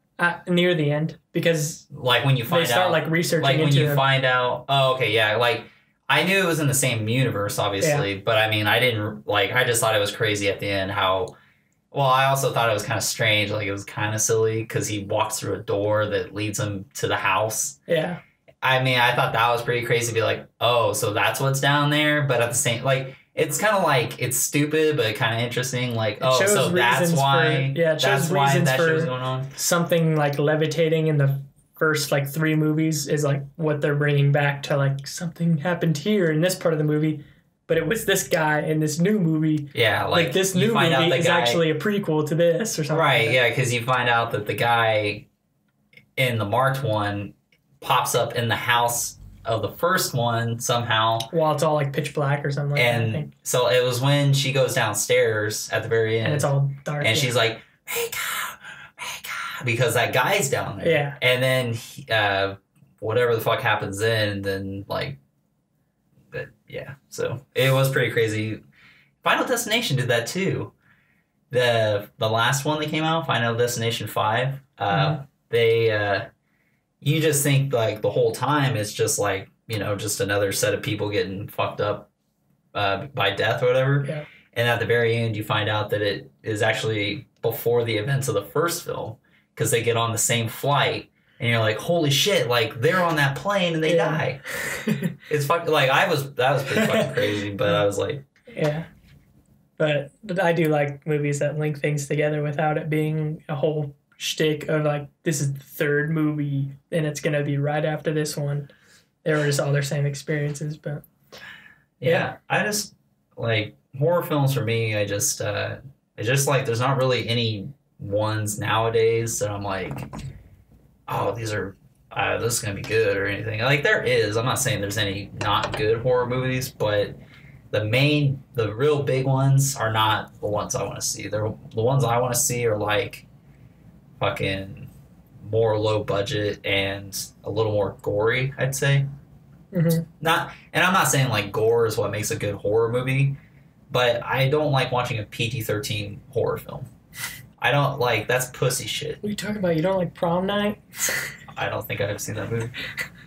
near the end? Because like when you find they start out, like researching, like when you find out. Oh, okay, yeah, like. I knew it was in the same universe, obviously, but I mean, I didn't, like, I just thought it was crazy at the end how, well, I also thought it was kind of strange, like, it was kind of silly, because he walks through a door that leads him to the house. Yeah. I mean, I thought that was pretty crazy to be like, oh, so that's what's down there, but at the same, like, it's kind of like, it's stupid, but kind of interesting, like, oh, so that's why, that's why that show's going on. Something, like, levitating in the first like 3 movies is like what they're bringing back to like something happened here in this part of the movie, but it was this guy in this new movie. Yeah, like this new movie is actually a prequel to this or something. Right, like yeah, because you find out that the guy in the marked one pops up in the house of the first one somehow. While it's all like pitch black or something like that. I think. So it was when she goes downstairs at the very end. And it's all dark. And she's like, wake up, because that guy's down there. Yeah. And then whatever the fuck happens then like, but yeah. So it was pretty crazy. Final Destination did that too. The last one that came out, Final Destination 5, they you just think like the whole time it's just like, you know, just another set of people getting fucked up by death or whatever. Yeah. And at the very end you find out that it is actually before the events of the first film, because they get on the same flight and you're like, holy shit, like they're on that plane and they die. It's fucking like that was pretty fucking crazy, but I was like, yeah. But I do like movies that link things together without it being a whole shtick of like, this is the 3rd movie and it's gonna be right after this one. They were just all their same experiences, but yeah. I just like horror films for me. I just it's just like there's not really any ones nowadays that I'm like, oh, these are this is gonna be good or anything. Like there is. I'm not saying there's any not good horror movies, but the real big ones are not the ones I want to see. The ones I want to see are like fucking more low budget and a little more gory, I'd say. Mm-hmm. And I'm not saying like gore is what makes a good horror movie, but I don't like watching a PG-13 horror film. I don't like, that's pussy shit. What are you talking about? You don't like Prom Night? I don't think I've seen that movie.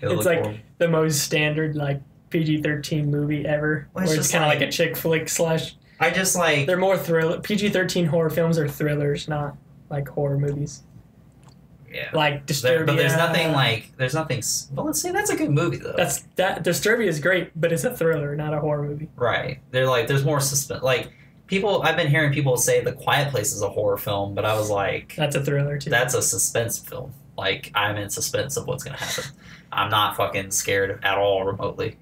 It's like horrible. The most standard like PG-13 movie ever. Well, where it's kind of like a chick flick / I just like... They're more thriller. PG-13 horror films are thrillers, not like horror movies. Yeah. Like Disturbia. But there's nothing... Well, let's say that's a good movie, though. Disturbia is great, but it's a thriller, not a horror movie. Right. They're like, there's more suspense. Like... I've been hearing people say The Quiet Place is a horror film, but I was like... That's a thriller, too. That's a suspense film. Like, I'm in suspense of what's going to happen. I'm not fucking scared at all remotely.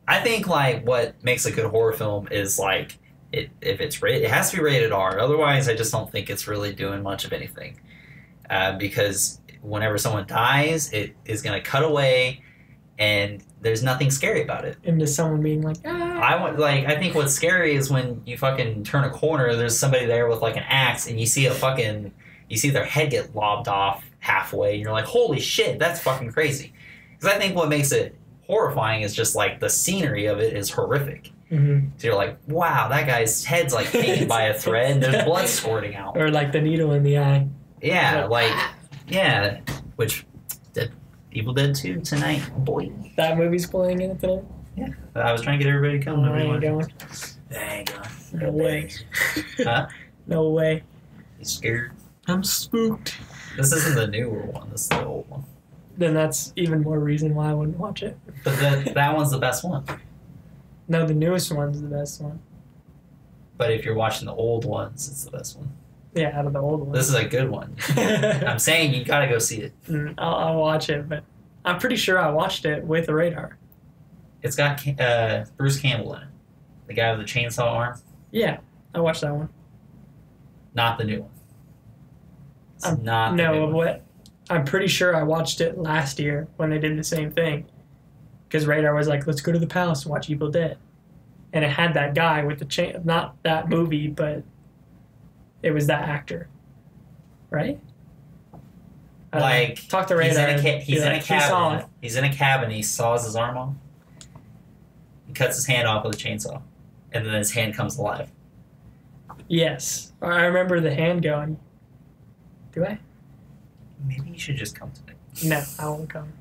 I think, like, what makes a good horror film is, like, if it's rated... It has to be rated R. Otherwise, I just don't think it's really doing much of anything. Because whenever someone dies, it is going to cut away, and there's nothing scary about it. And just someone being like, ah. I think what's scary is when you fucking turn a corner, there's somebody there with like an axe, and you see their head get lobbed off halfway, and you're like, holy shit, that's fucking crazy. Because I think what makes it horrifying is just like the scenery of it is horrific. Mm-hmm. So you're like, wow, that guy's head's like hanging by a thread, and there's blood squirting out. Or like the needle in the eye. Yeah, which Evil Dead 2 tonight, boy. That movie's playing in it tonight? Yeah. I was trying to get everybody to come. I ain't going. No way. Huh? No way. You scared? I'm spooked. This isn't the newer one. This is the old one. Then that's even more reason why I wouldn't watch it. But that one's the best one. No, the newest one's the best one. But if you're watching the old ones, it's the best one. Yeah, out of the old ones. This is a good one. I'm saying you gotta go see it. I'll watch it, but I'm pretty sure I watched it with a radar. It's got Bruce Campbell in it. The guy with the chainsaw arm. Yeah. I watched that one. Not the new one. It's not the no, new one. what? I'm pretty sure I watched it last year when they did the same thing. Because Radar was like, let's go to the palace and watch Evil Dead. And it had that guy with the chain. Not that movie, but it was that actor. Right? Like, talk to Radar. He's in a cabin. He's in a cabin. He saws his arm off. He cuts his hand off with a chainsaw. And then his hand comes alive. Yes. I remember the hand going. Do I? Maybe you should just come today. No, I won't come.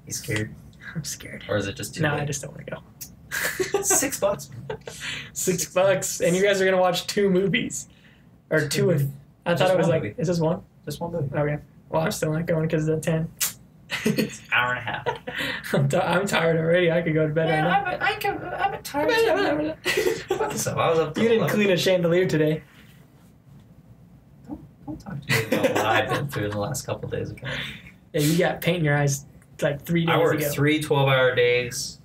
You scared? I'm scared. Or is it just too No, late? I just don't want to go. $6. $6. And you guys are going to watch 2 movies. Or 2 of... I thought it was like... Movie. Is this one? Just one movie. Okay. Well, I'm still not going because of the 10. It's an hour and a half. I'm tired already. I could go to bed right now. I'm tired. So I was up you didn't clean a chandelier today. Don't talk to me about what I've been through the last couple of days ago. Yeah, you got paint in your eyes like 3 days ago. I work 3 12-hour days.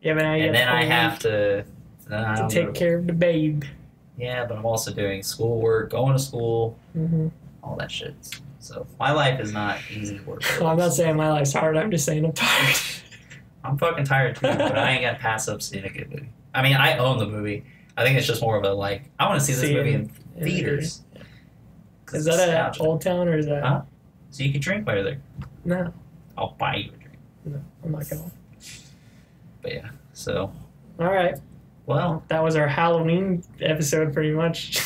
Yeah, but now you and then I have to take care of the babe. Yeah, but I'm also doing schoolwork, going to school, all that shit. So my life is not easy work. Well, I'm not saying my life's hard. I'm just saying I'm tired. I'm fucking tired too, but I ain't gonna pass up seeing a good movie. I mean, I own the movie. I think it's just more of a like, I want to see this movie in theaters. Is that at Old Town or is that? Huh? So you can drink while you're there. No. I'll buy you a drink. No, I'm not going. But yeah, so. All right. Well, that was our Halloween episode pretty much.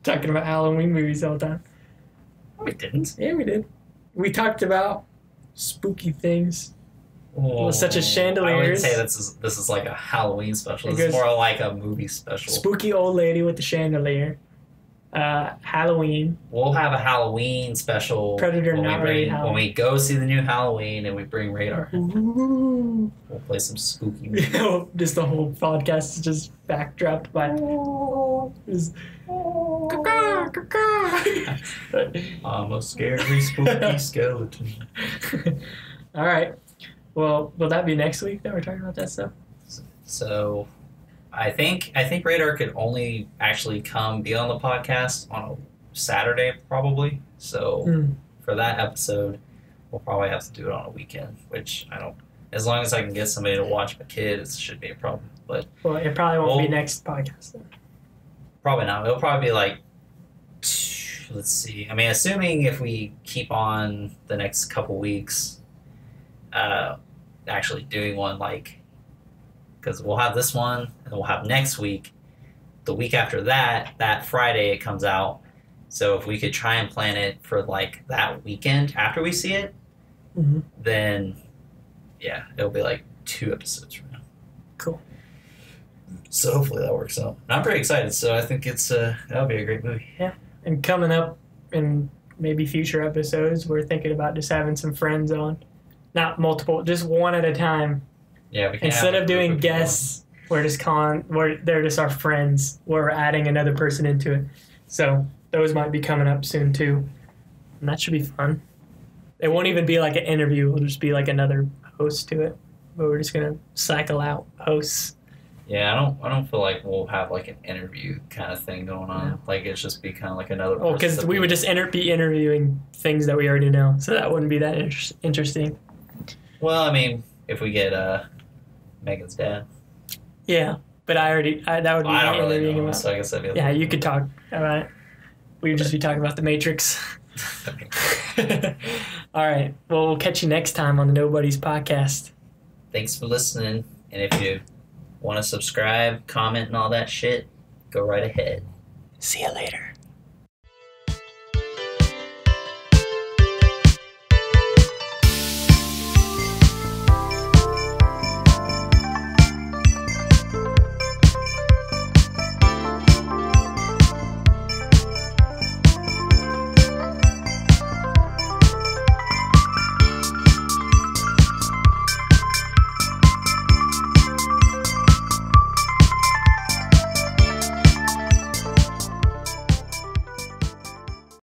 Talking about Halloween movies all the time. We didn't. Yeah, we did. We talked about spooky things. Such as chandeliers. I wouldn't say this is like a Halloween special. This is more like a movie special. Spooky old lady with the chandelier. Halloween. We'll have a Halloween special. Predator when we go see the new Halloween and we bring Radar. Ooh. We'll play some spooky music. Just the whole podcast is just backdropped by I'm a scary spooky skeleton. All right. Well, will that be next week that we're talking about that stuff? So I think Radar could only actually be on the podcast on a Saturday probably. So for that episode, we'll probably have to do it on a weekend, which I don't. As long as I can get somebody to watch my kid, it shouldn't be a problem. But well, it probably won't be next podcast then. Probably not. It'll probably be like, let's see. I mean, assuming if we keep on the next couple weeks, actually doing one like. Because we'll have this one, and we'll have next week. The week after that Friday it comes out. So if we could try and plan it for like that weekend after we see it, then yeah, it'll be like 2 episodes from now. Cool. So hopefully that works out. And I'm pretty excited. So I think that'll be a great movie. Yeah, and coming up in maybe future episodes, we're thinking about just having some friends on, not multiple, just one at a time. Yeah, we can instead of doing guests, they're just our friends. We're adding another person into it. So those might be coming up soon too. And that should be fun. It won't even be like an interview. It'll just be like another host to it. But we're just gonna cycle out hosts. Yeah, I don't feel like we'll have like an interview kind of thing going on. Yeah. Like it's just be kind of like another. Oh, because we would just be interviewing things that we already know, so that wouldn't be that interesting. Well, I mean, if we get Megan's dad. Yeah, but that would be. I don't really know, so I guess that'd be. Yeah, you could talk about it. We would just be talking about the Matrix. All right. Well, we'll catch you next time on the Nobodies podcast. Thanks for listening, and if you want to subscribe, comment, and all that shit, go right ahead. See you later.